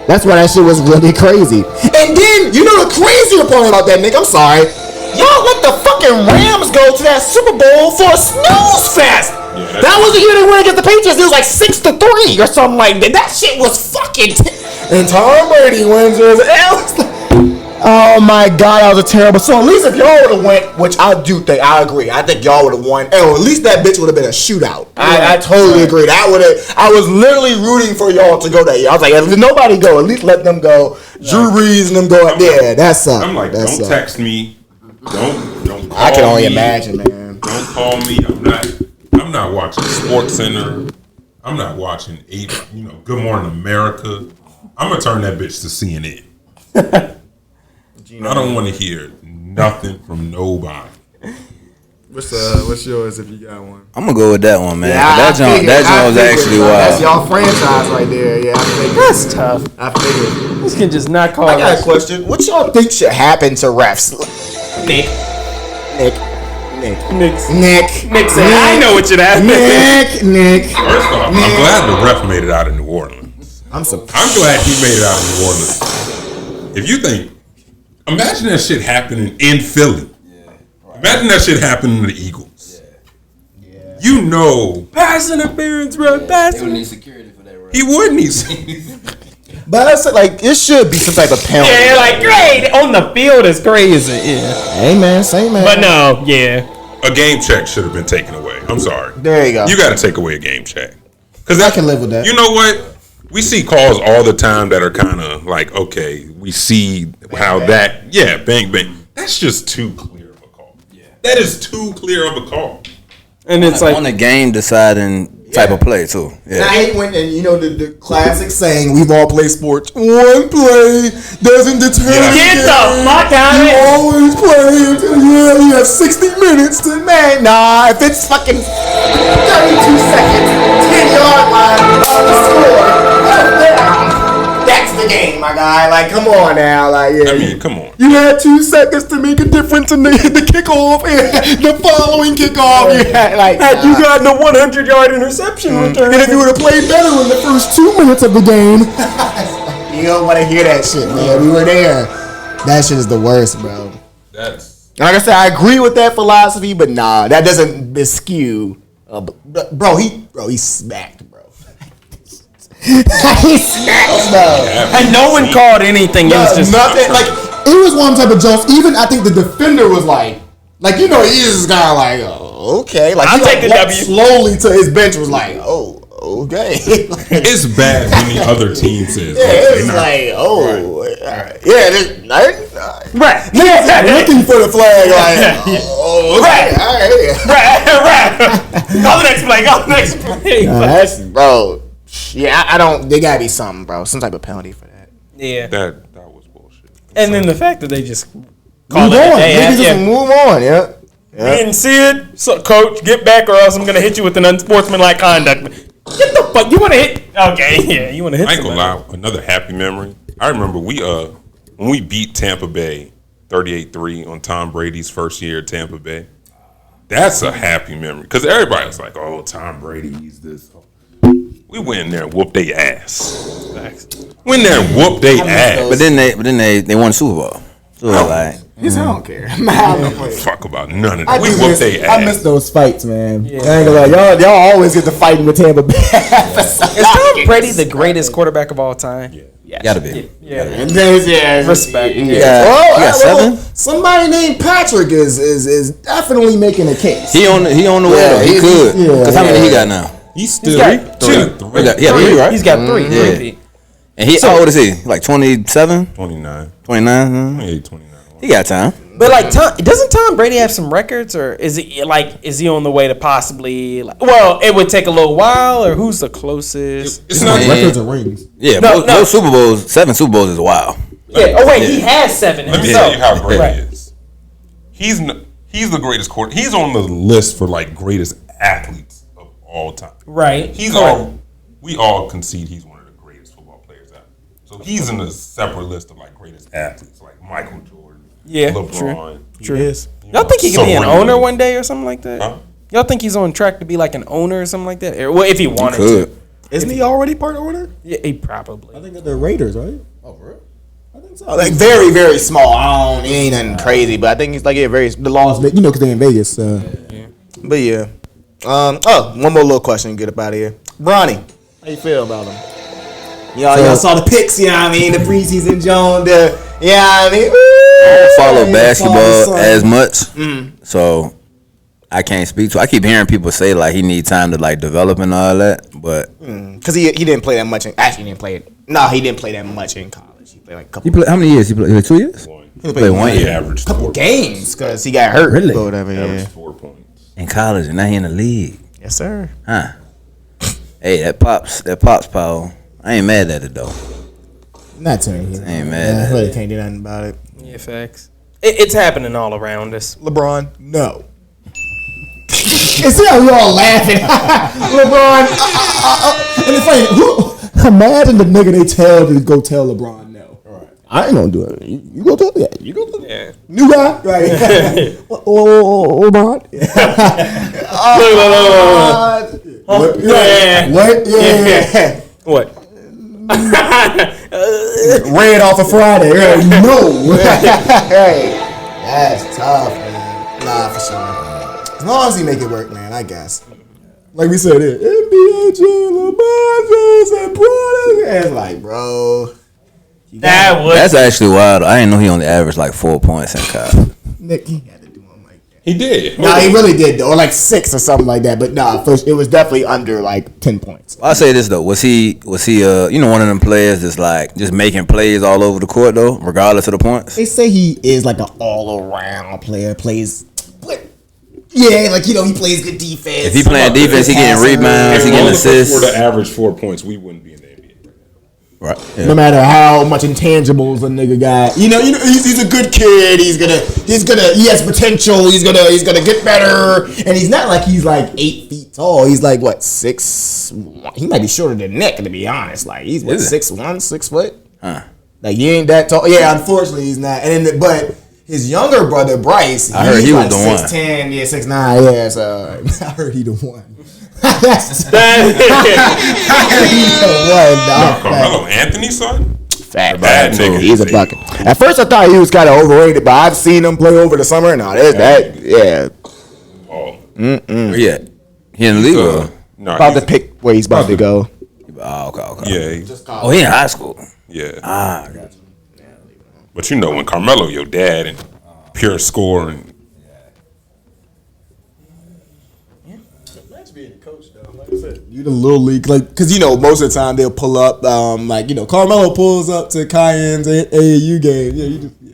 That's why that shit was really crazy. And then the crazier part about that, Nick. I'm sorry. Y'all let the fucking Rams go to that Super Bowl for a snooze fest. Yeah, that was the year they went against the Patriots. It was like 6-3 or something like that. That shit was fucking. And Tom Brady wins. Oh my God, that was a terrible. So at least if y'all would have went, which I agree. I think y'all would have won. Or at least that bitch would have been a shootout. I totally agree. I was literally rooting for y'all to go that year. I was like, if nobody go, at least let them go. Drew Brees and them go. Yeah, that's something. I'm like, don't text me. Don't call I can only me. imagine, man. Don't call me. I'm not watching Sports Center. I'm not watching Good Morning America. I'm gonna turn that bitch to CNN. I don't want to hear nothing from nobody. What's yours if you got one? I'm gonna go with that one, man. Yeah, that joint was actually wild. That's y'all franchise right there. Yeah, I figured. That's tough. I figured. This can just not call. I got a question. What y'all think should happen to refs? Nick said, I know what should happen. Nick. First off, I'm glad the ref made it out of New Orleans. I'm glad he made it out of New Orleans. If you think, imagine that shit happening in Philly. Imagine that shit happening to the Eagles. Pass interference, bro. He would need security for that, right? He would need security. But I said, it should be some type of penalty. Yeah, great. On the field is crazy. Yeah. Hey, man. Same, man. But no, yeah. A game check should have been taken away. I'm sorry. There you go. You got to take away a game check. Because I can live with that. You know what? We see calls all the time that are kind of like, okay, we see how that, bang, bang. That's just too clear of a call. Yeah. That is too clear of a call. And it's on the game deciding type of play too. Yeah. And I hate when, the classic saying, we've all played sports. One play doesn't determine. Get the fuck out of here. You here. always play until you have 60 minutes to man. Nah, if it's fucking 32 seconds, 10-yard line on the score, that's the game, my guy. Come on now. Come on. You had 2 seconds to make a difference in the kickoff and the following kickoff. You got the 100-yard interception return. And if you would have played better in the first 2 minutes of the game, you don't want to hear that shit, man. We were there. That shit is the worst, bro. Like I said, I agree with that philosophy, but nah, that doesn't skew. Bro, he smacked, bro. He smacked, bro. And no one called anything. It was just nothing. It was one type of jokes. Even I think the defender was he is kind of okay. I'll take the W. Slowly to his bench was okay. It's bad when the other team says, It's like, there's nothing. Right. Niggas looking for the flag, like, Right. Go the next play. That's, bro. Yeah, I don't. There gotta be something, bro. Some type of penalty for that. Yeah. that was bullshit. And then the fact that they just Move call on. it a day. Niggas just move on. Yeah. You didn't see it, so coach, get back, or else I'm gonna hit you with an unsportsmanlike conduct. Get the fuck. You want to hit? Okay, yeah, you want to hit. I ain't gonna somebody. lie. Another happy memory. I remember when we beat Tampa Bay 38-3 on Tom Brady's first year at Tampa Bay. That's a happy memory because everybody was like, "Oh, Tom Brady, he's this." We went in there and whooped their ass. Went in there and whooped their ass. But then they won the Super Bowl. So like, I don't care. Fuck about none of that. We whooped their ass. I miss those fights, man. I ain't gonna lie. Y'all always get to fighting with Tampa Bay. Is Tom Brady the greatest quarterback of all time? Yeah. gotta be. Yeah. And there's Respect. You got 7. Somebody named Patrick is definitely making a case. He on the way though. He could. Because how many he got now? He's still got 2. He got 3, right? He's got 3. Yeah. Three. And how old is he? Like 27, 29, 29. 28, 29. He got time. But like, doesn't Tom Brady have some records, or is he on the way to possibly? Well, it would take a little while, or who's the closest? It's not Records or rings. Yeah, No, most Super Bowls, 7 Super Bowls is wild. Yeah. Oh wait, he has 7. Let me himself. tell you how Brady Right. is. He's the greatest quarter. He's on the list for like greatest athletes of all time. Right. We all concede he's one of the greatest football players ever. So he's in a separate list of like greatest athletes, like Michael Jordan, Yeah, LeBron. True. Yes. Y'all think he could be an Serena. owner one day or something like that? Huh? Y'all think he's on track to be like an owner or something like that? Or, well, if he wanted Could. to. Isn't he already part owner? Yeah, he probably. I think of the Raiders, right? Oh, really? I think so. Like very, very small. He ain't nothing crazy, but I think he's like the laws, because they in Vegas. But yeah. One more little question and get up out of here. Bronny, how you feel about him? Y'all saw the pics, you know what I mean? The preseason Jones, you know what I mean? I don't follow basketball as much, so I can't speak to. I keep hearing people say like he need time to like develop and all that, but because he didn't play that much. He didn't play it. No, he didn't play that much in college. He played like a couple. he played how many years? He played like 2 years. He played 1 He year averaged couple 4 games because he got hurt. Really? Or whatever. Averaged Yeah. 4 points. in college, and now he in the league. Yes, sir. Huh? Hey, that pops power. I ain't mad at it though. Not to me. I ain't mad at I it. really can't do nothing about it. Yeah, facts. It's happening all around us. LeBron, no. And see how we all laughing. LeBron. And it's funny. Imagine the nigga they tell to go tell LeBron no. Right. I ain't gonna do it. You go tell that. You go tell that. Yeah. New guy, right? LeBron. What? Yeah. What? Yeah. What? Red off a Friday. Right? No. Hey, that's tough, man. Nah, for sure. As long as he make it work, man, I guess. Like we said, NBA LeBron James and Bron. It's like, bro. That's actually wild. I didn't know he only averaged like 4 points in college. Nick, he had to do him like that. He did. Nah, he really did though, or like 6 or something like that. But nah, first it was definitely under like 10 points. I'll say this though: was he one of them players that's like just making plays all over the court though, regardless of the points? They say he is like an all-around player. Plays, but yeah, like he plays good defense. If he playing defense, he getting rebounds, he getting assists. For the average 4 points, we wouldn't be in the NBA. Right. Yeah. No matter how much intangibles a nigga got, he's a good kid. He has potential. He's gonna get better. And he's not like he's like 8 feet tall. He's like what 6? He might be shorter than Nick, to be honest. Like he's what 6'1", 6 foot. Huh. Like he ain't that tall. Yeah, unfortunately he's not. But his younger brother Bryce, I heard he was like the one. 6'10", yeah, 6'9", yeah. So I heard he the one. That's Carmelo Anthony's son? Fat Bad too. nigga. He's a bucket. At first, I thought he was kind of overrated, but I've seen him play over the summer. Now yeah. Oh. Where he at? He in the league? or? No, About to pick where he's about to go. Oh, okay. Yeah, He in high school. yeah. I got you. But when Carmelo, your dad, and pure score, and You the little league, like, cause most of the time they'll pull up, Carmelo pulls up to Cayenne's AAU game. Yeah, you just. Yeah.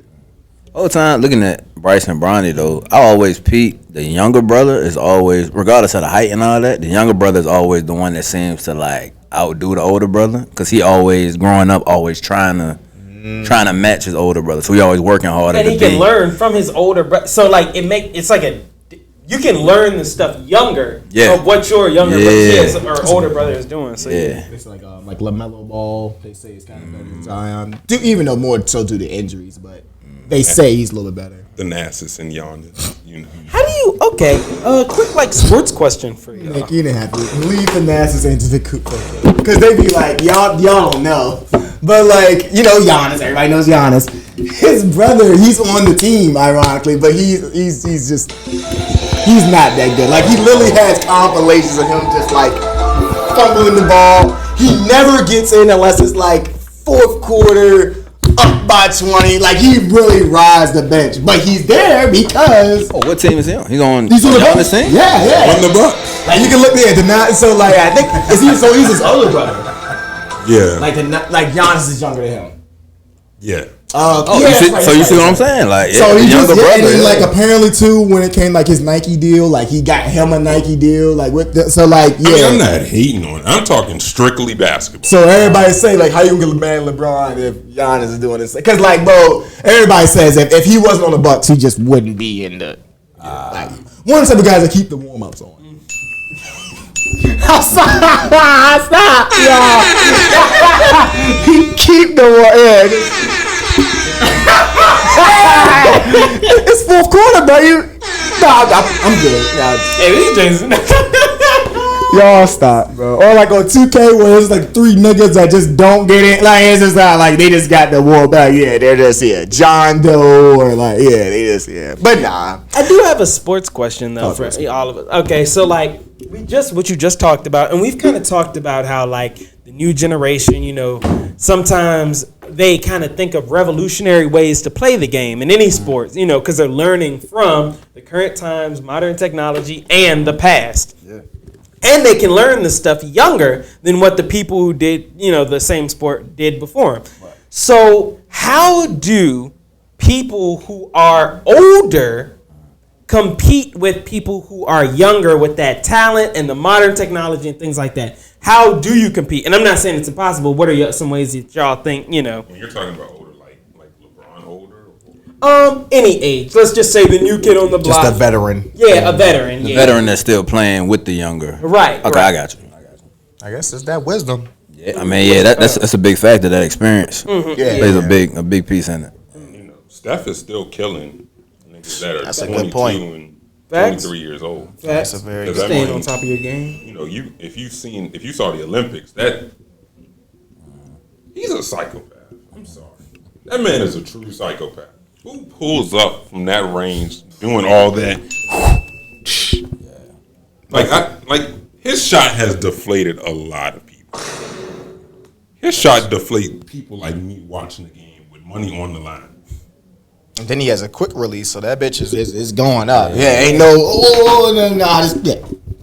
All the time looking at Bryce and Bronny though, I always peep. The younger brother is always, regardless of the height and all that, the younger brother is always the one that seems to like outdo the older brother, cause he always growing up, always trying to match his older brother. So he always working harder. And he can learn from his older brother. So like it's like you can learn the stuff younger of what your younger brother or older brother is doing. So it's like LaMelo Ball. They say it's kind of better than Zion, even though more so due to injuries, but they say he's a little bit better. The Nasus and Giannis, How do you? Quick sports question for you. Nick, you didn't have to leave the Nasus into the coop because they be like y'all don't know, but Giannis. Everybody knows Giannis. His brother, he's on the team, ironically, but he's not that good. Like, he literally has compilations of him just like fumbling the ball. He never gets in unless it's like fourth quarter, up by 20. Like, he really rides the bench, but he's there because. Oh, what team is he on? He's on the Giannis team? Yeah. On the Bucks. Like, you can look there. So like, I think he's his older brother. Yeah. Like Giannis is younger than him. Yeah. You see what I'm saying? Like, so he younger brother. And then, like, apparently too, when it came like his Nike deal, like he got him a Nike deal, like I mean, I'm not hating on it. I'm talking strictly basketball. So everybody say like, how you gonna get mad at LeBron if Giannis is doing this? Because like, bro, everybody says if he wasn't on the Bucks, he just wouldn't be in the. One of the guys that keep the warm ups on. Stop, y'all. He keep the warm. It's fourth quarter, bro. I'm good. Hey, these Y'all stop, bro. Or like on 2K where it's like three niggas that just don't get it. Like, it's just not like they just got the war back. Yeah, they're just John Doe or like they just But nah. I do have a sports question though for all of us. Okay, so like what you just talked about, and we've kind of talked about how like the new generation, sometimes they kind of think of revolutionary ways to play the game in any sports, because they're learning from the current times, modern technology, and the past. Yeah. And they can learn the stuff younger than what the people who did, the same sport did before them. Right. So how do people who are older compete with people who are younger with that talent and the modern technology and things like that? How do you compete? And I'm not saying it's impossible. What are some ways that y'all think, When you're talking about older, like LeBron older? Any age. Let's just say the new kid on the block. Just a veteran. Yeah, a veteran. The veteran that's still playing with the younger. Right. Okay, right. I got you. I guess it's that wisdom. Yeah, I mean, that's a big factor. That experience plays a big piece in it. Steph is still killing niggas that are that's a 22 good point. and 23 years old. That's a very good staying on top of your game. If you saw the Olympics, he's a psychopath. I'm sorry. That man is a true psychopath. Who pulls up from that range doing all that? Like his shot has deflated a lot of people. His shot deflates people like me watching the game with money on the line. And then he has a quick release, so that bitch is going up. Yeah, ain't no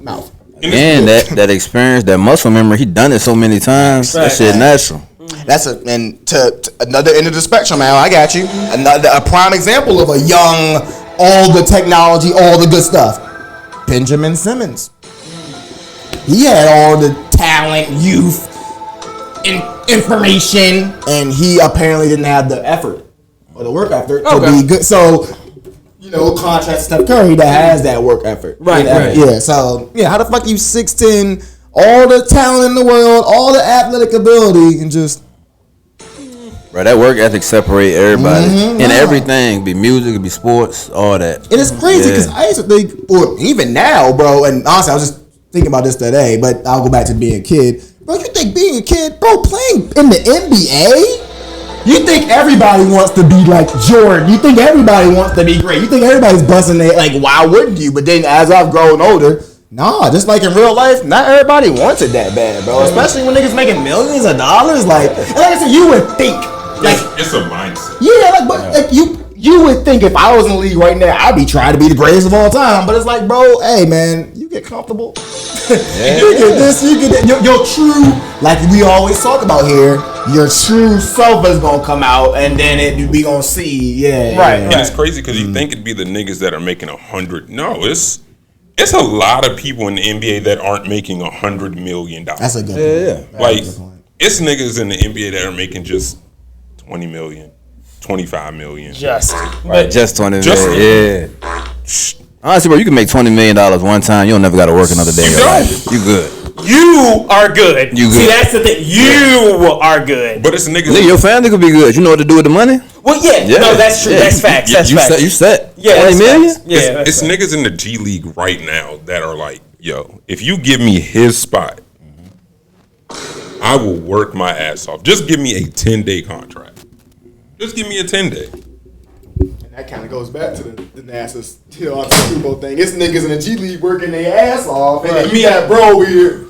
mouth. And that experience, that muscle memory, he done it so many times. That shit natural. That's to another end of the spectrum, man. I got you. A prime example of a young, all the technology, all the good stuff. Benjamin Simmons. He had all the talent, youth, information, and he apparently didn't have the effort or the work effort to be good. So, contrast Steph Curry that has that work effort. Right. Yeah. So, how the fuck you 6'10", all the talent in the world, all the athletic ability, and just. Bro, that work ethic separate everybody in everything. Be music, it be sports, all that. It is crazy because I used to think, or even now, bro. And honestly, I was just thinking about this today, but I'll go back to being a kid. Bro, you think being a kid, bro, playing in the NBA? You think everybody wants to be like Jordan? You think everybody wants to be great? You think everybody's busting their why wouldn't you? But then as I've grown older, nah, just like in real life, not everybody wants it that bad, bro. Especially when niggas making millions of dollars. Like I said, you would think. It's a mindset. Yeah, but you would think if I was in the league right now, I'd be trying to be the greatest of all time. But it's like, bro, hey man, you get comfortable. You get this, you get that. Your true, like we always talk about here, your true self is gonna come out, and then we gonna see, right. And it's crazy because you think it'd be the niggas that are making 100. No, it's a lot of people in the NBA that aren't making $100 million. That's a good point. Like it's niggas in the NBA that are making just 20 million, 25 million. Just 20 million. Yeah. Honestly, bro, you can make $20 million one time. You don't never got to work another day in your life. You good. You are good. You good. See, that's the thing. You are good. But it's niggas. Nigga, your family could be good. You know what to do with the money? Well, no, that's true. That's facts. That's facts. You set. Yeah, 20 million? Facts. Yeah, it's niggas in the G League right now that are like, yo, if you give me his spot, I will work my ass off. Just give me a 10-day contract. Just give me a 10-day. And that kind of goes back to the NASA's Super Bowl thing. It's niggas in the G League working their ass off, and then you got bro here.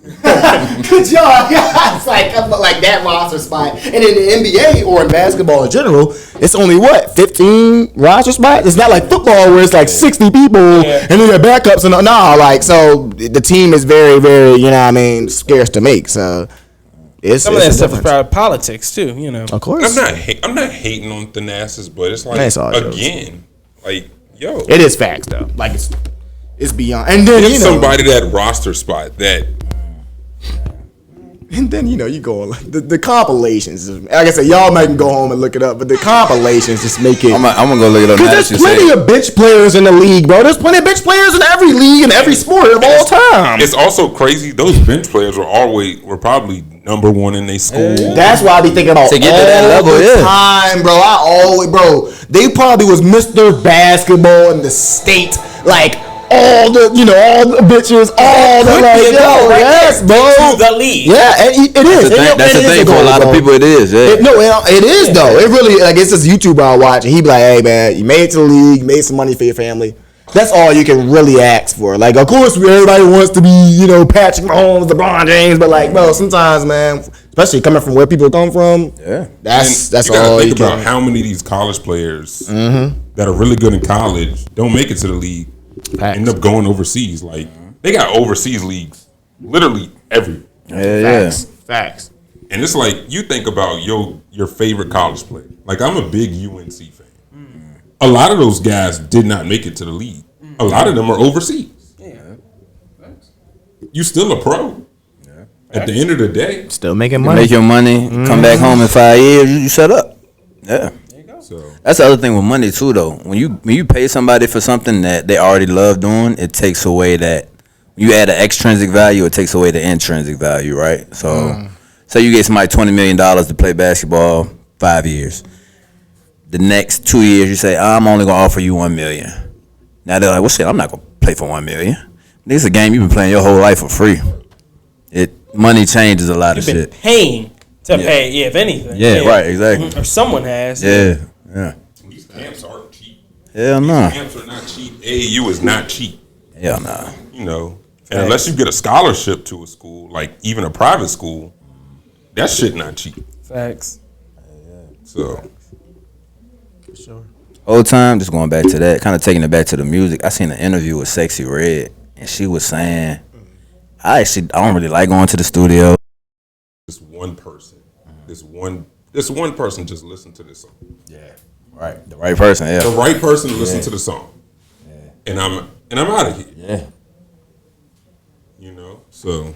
Good job. It's like that roster spot. And in the NBA or in basketball in general, it's only 15 roster spots? It's not like football where it's like 60 people and then your backups and so the team is very, very, scarce to make. So some of that stuff is probably politics too, Of course. I'm not hating on the NASA's, but it's like again, like yo. It is facts though. Like it's beyond. And then somebody that roster spot that. And then you go on like the compilations. Like I said, y'all might go home and look it up, but the compilations just make it. I'm gonna go look it up. Because there's plenty of bench players in the league, bro. There's plenty of bench players in every league and every sport of all time. It's also crazy. Those bench players were probably number one in their school. That's why I be thinking about to get to that level. Time, bro. They probably was Mr. Basketball in the state, like. All the bitches, all the yes, bro. To the league. Yeah, and it is. That's the thing for a lot of people. It is. Yeah. It is though. It really it's this YouTuber I watch, and he be like, "Hey man, you made it to the league, you made some money for your family. That's all you can really ask for. Like, of course, everybody wants to be, Patrick Mahomes, LeBron James, but like, bro, sometimes, man, especially coming from where people come from, that's all you think about. How many of these college players that are really good in college don't make it to the league? End up going overseas. Like they got overseas leagues, literally everywhere. Facts. And it's like you think about your favorite college player. Like I'm a big UNC fan. A lot of those guys did not make it to the league. A lot of them are overseas. Yeah. You still a pro. Yeah. At the end of the day, still making money. Make your money. Come back home in 5 years. You shut up. Yeah. So that's the other thing with money too, though. When you pay somebody for something that they already love doing, it takes away that. You add an extrinsic value, it takes away the intrinsic value, right? So, say you get somebody $20 million to play basketball, 5 years. The next 2 years, you say, I'm only gonna offer you $1 million. Now they're like, well, shit, I'm not gonna play for $1 million. This is a game you've been playing your whole life for free. Money changes a lot of shit. Paying to pay, if anything. Yeah, right, exactly. Or someone has. Yeah. These camps aren't cheap. Hell no. These camps are not cheap. AAU is not cheap. Hell no. And unless you get a scholarship to a school, like even a private school, that shit not cheap. Facts. So. For sure. Whole time, just going back to that, kind of taking it back to the music. I seen an interview with Sexy Red, and she was saying, I don't really like going to the studio. This one person just listen to this song. Yeah, right. The right person. Yeah, the right person to listen to the song. Yeah, and I'm out of here. Yeah, so.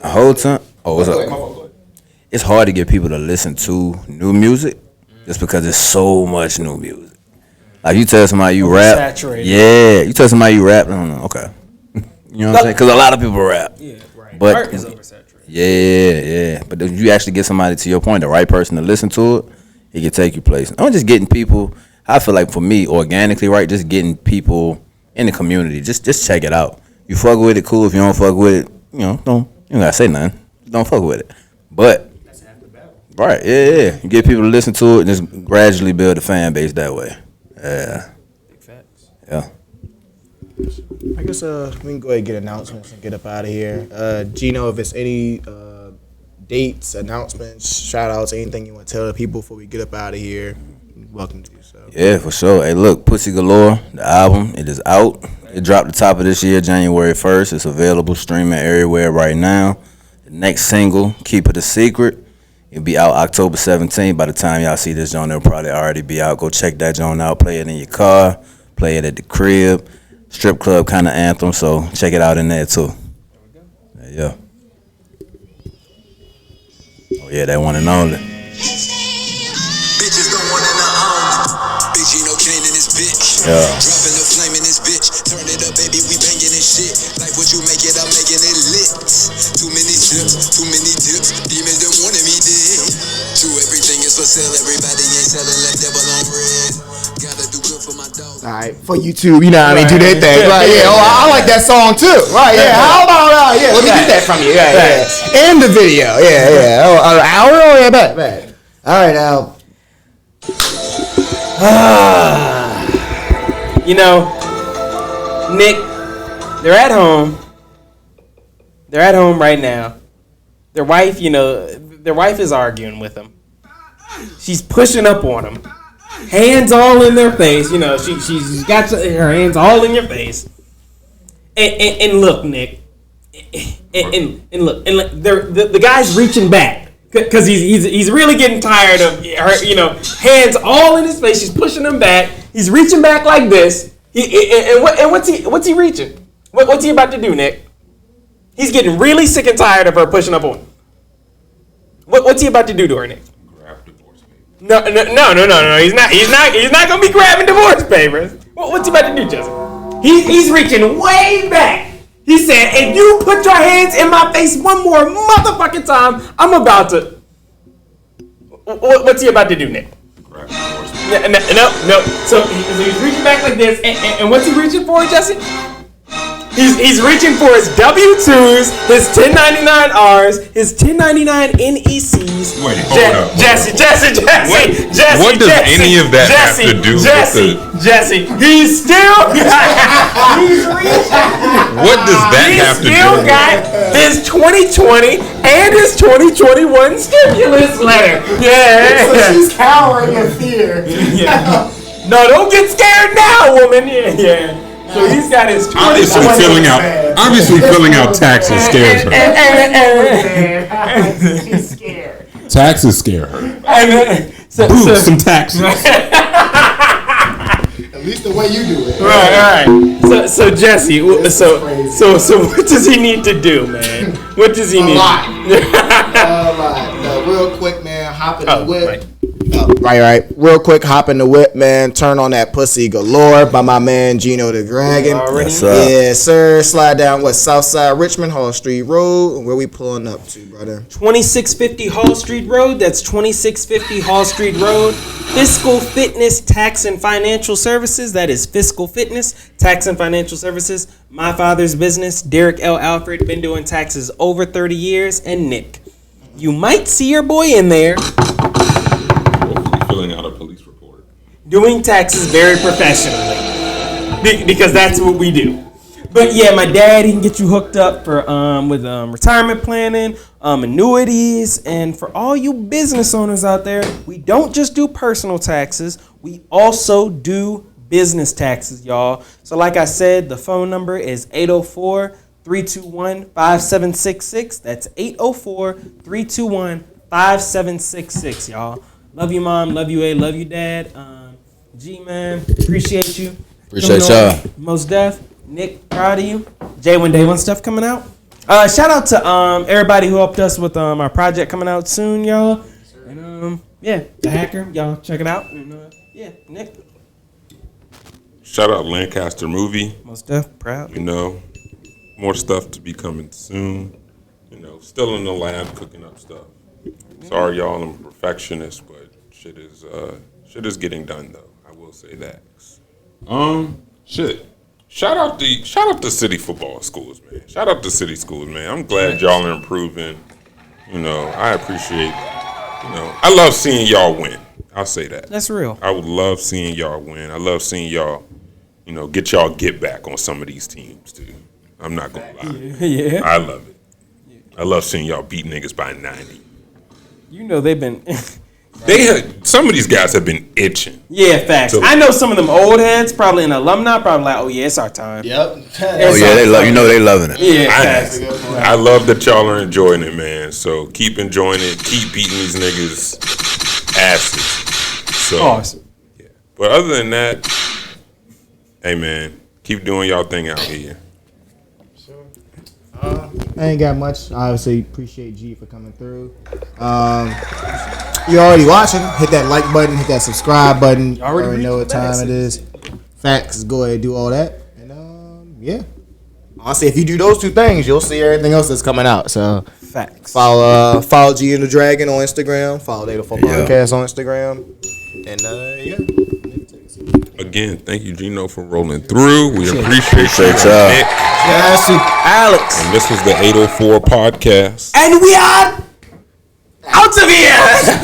The whole time. Oh, what's up? It's hard to get people to listen to new music, just because there's so much new music. Like you tell somebody you rap. Saturated. Yeah, you tell somebody you rap. I don't know. Okay. You know what I'm saying? Because a lot of people rap. Yeah, right. But art is oversaturated. Yeah. But if you actually get somebody, to your point, the right person to listen to it, it can take you places. I'm just getting people. I feel like for me, organically, right, just getting people in the community. Just check it out. You fuck with it, cool. If you don't fuck with it, you don't gotta say nothing. Don't fuck with it. But that's half the battle. Right, yeah. You get people to listen to it and just gradually build a fan base that way. Yeah. Big facts. Yeah. I guess we can go ahead and get announcements and get up out of here. Geno, if it's any dates, announcements, shout outs, anything you want to tell the people before we get up out of here, welcome to do so. Yeah, for sure. Hey, look, Pussy Galore, the album, it is out. It dropped the top of this year, January 1st. It's available streaming everywhere right now. The next single, Keep It a Secret, it'll be out October 17th. By the time y'all see this joint, it'll probably already be out. Go check that joint out. Play it in your car. Play it at the crib. Strip club kind of anthem, so check it out in there too. Yeah. Oh yeah, that one and only. Bitches don't want to own. Big Geno Kane in this bitch. Yeah. Dropping the flame in this bitch. Turn it up, baby, we banging this shit. Like what you make it, I'm making it lit. Too many tips, too many tips. Demons done wanted me dead. True, everything is for sale. Everybody ain't selling like devil on red. Gotta do good for my dog. All right, for YouTube, you know what I mean? Do their thing. Right, yeah. Oh, I like that song too. Right, yeah. How about, yeah, let me get that from you. Yeah, yeah. And the video. Yeah, yeah. Oh, an hour? Oh, yeah, bet. All right, now. You know, Nick, they're at home. They're at home right now. Their wife, their wife is arguing with them. She's pushing up on them. Hands all in their face. She's got her hands all in your face. And look, Nick. And look. The guy's reaching back. Because he's really getting tired of her, hands all in his face. She's pushing him back. He's reaching back like this. What's he reaching? What's he about to do, Nick? He's getting really sick and tired of her pushing up on him. What's he about to do to her, Nick? Grab divorce papers. No. He's not gonna be grabbing divorce papers. What's he about to do, Jesse? He's reaching way back. He said, if you put your hands in my face one more motherfucking time, I'm about to... What's he about to do, Nick? Grab divorce papers. No. So he's reaching back like this, and what's he reaching for, Jesse? He's reaching for his W-2s, his 1099Rs, his 1099 NECs. Wait, hold up. Jesse. What does any of that have to do with the... Jesse, he's still he's reaching. What does that have to do still with got his 2020 and his 2021 stimulus letter. Yeah. So she's cowering in fear. Yeah. No, don't get scared now, woman. Yeah. So he's got his Obviously filling out taxes scares her. She's scared. Taxes scare her. So Some taxes. At least the way you do it. Right. So Jesse, so what does he need to do, man? What does he need? A lot. No, real quick, man. Hop in the whip. Right. Real quick, hop in the whip, man. Turn on that Pussy Galore by my man GenotheDragon. Yes, sir. Slide down Southside Richmond, Hall Street Road. Where we pulling up to, brother? 2650 Hall Street Road. That's 2650 Hall Street Road. Fiscal Fitness Tax and Financial Services. That is Fiscal Fitness Tax and Financial Services. My father's business, Derek L. Alfred. Been doing taxes over 30 years. And Nick, you might see your boy in there. Filling out a police report. Doing taxes very professionally. Because that's what we do. But yeah, my dad, he can get you hooked up for with retirement planning, annuities, and for all you business owners out there, we don't just do personal taxes, we also do business taxes, y'all. So like I said, the phone number is 804-321-5766. That's 804-321-5766, y'all. Love you, Mom. Love you, A. Love you, Dad. G, man, appreciate you. Appreciate y'all. Most def. Nick, proud of you. J1 Day 1 stuff coming out. Shout out to everybody who helped us with our project coming out soon, y'all. And yeah, The Hacker. Y'all check it out. And yeah, Nick. Shout out Lancaster Movie. Most def, proud. More stuff to be coming soon. Still in the lab cooking up stuff. Sorry, y'all, I'm a perfectionist, but shit is getting done though. I will say that. Shout out to city football schools, man. Shout out to city schools, man. I'm glad y'all are improving. I appreciate. I love seeing y'all win. I'll say that. That's real. I would love seeing y'all win. I love seeing y'all, get back on some of these teams too. I'm not gonna lie. Yeah. I love it. I love seeing y'all beat niggas by 90. You know they've been. Some of these guys have been itching. Yeah, facts. I know some of them old heads, probably an alumni, probably like, oh yeah, it's our time. Yep. Oh yeah, they love. You know they loving it. Yeah, facts. I love that y'all are enjoying it, man. So keep enjoying it. Keep beating these niggas' asses. So, Awesome. Yeah. But other than that, hey man, keep doing y'all thing out here. I ain't got much. I obviously appreciate G for coming through. You're already watching. Hit that like button. Hit that subscribe button. You already know what time it is. Facts. Go ahead and do all that. And yeah. Honestly, if you do those two things, you'll see everything else that's coming out. So Facts. follow GenotheDragon on Instagram. Follow Data 4 Podcast on Instagram. And yeah. Again, thank you, Geno, for rolling through. We appreciate y'all. Yes, Alex. And this was the 804 Podcast. And we are out of here.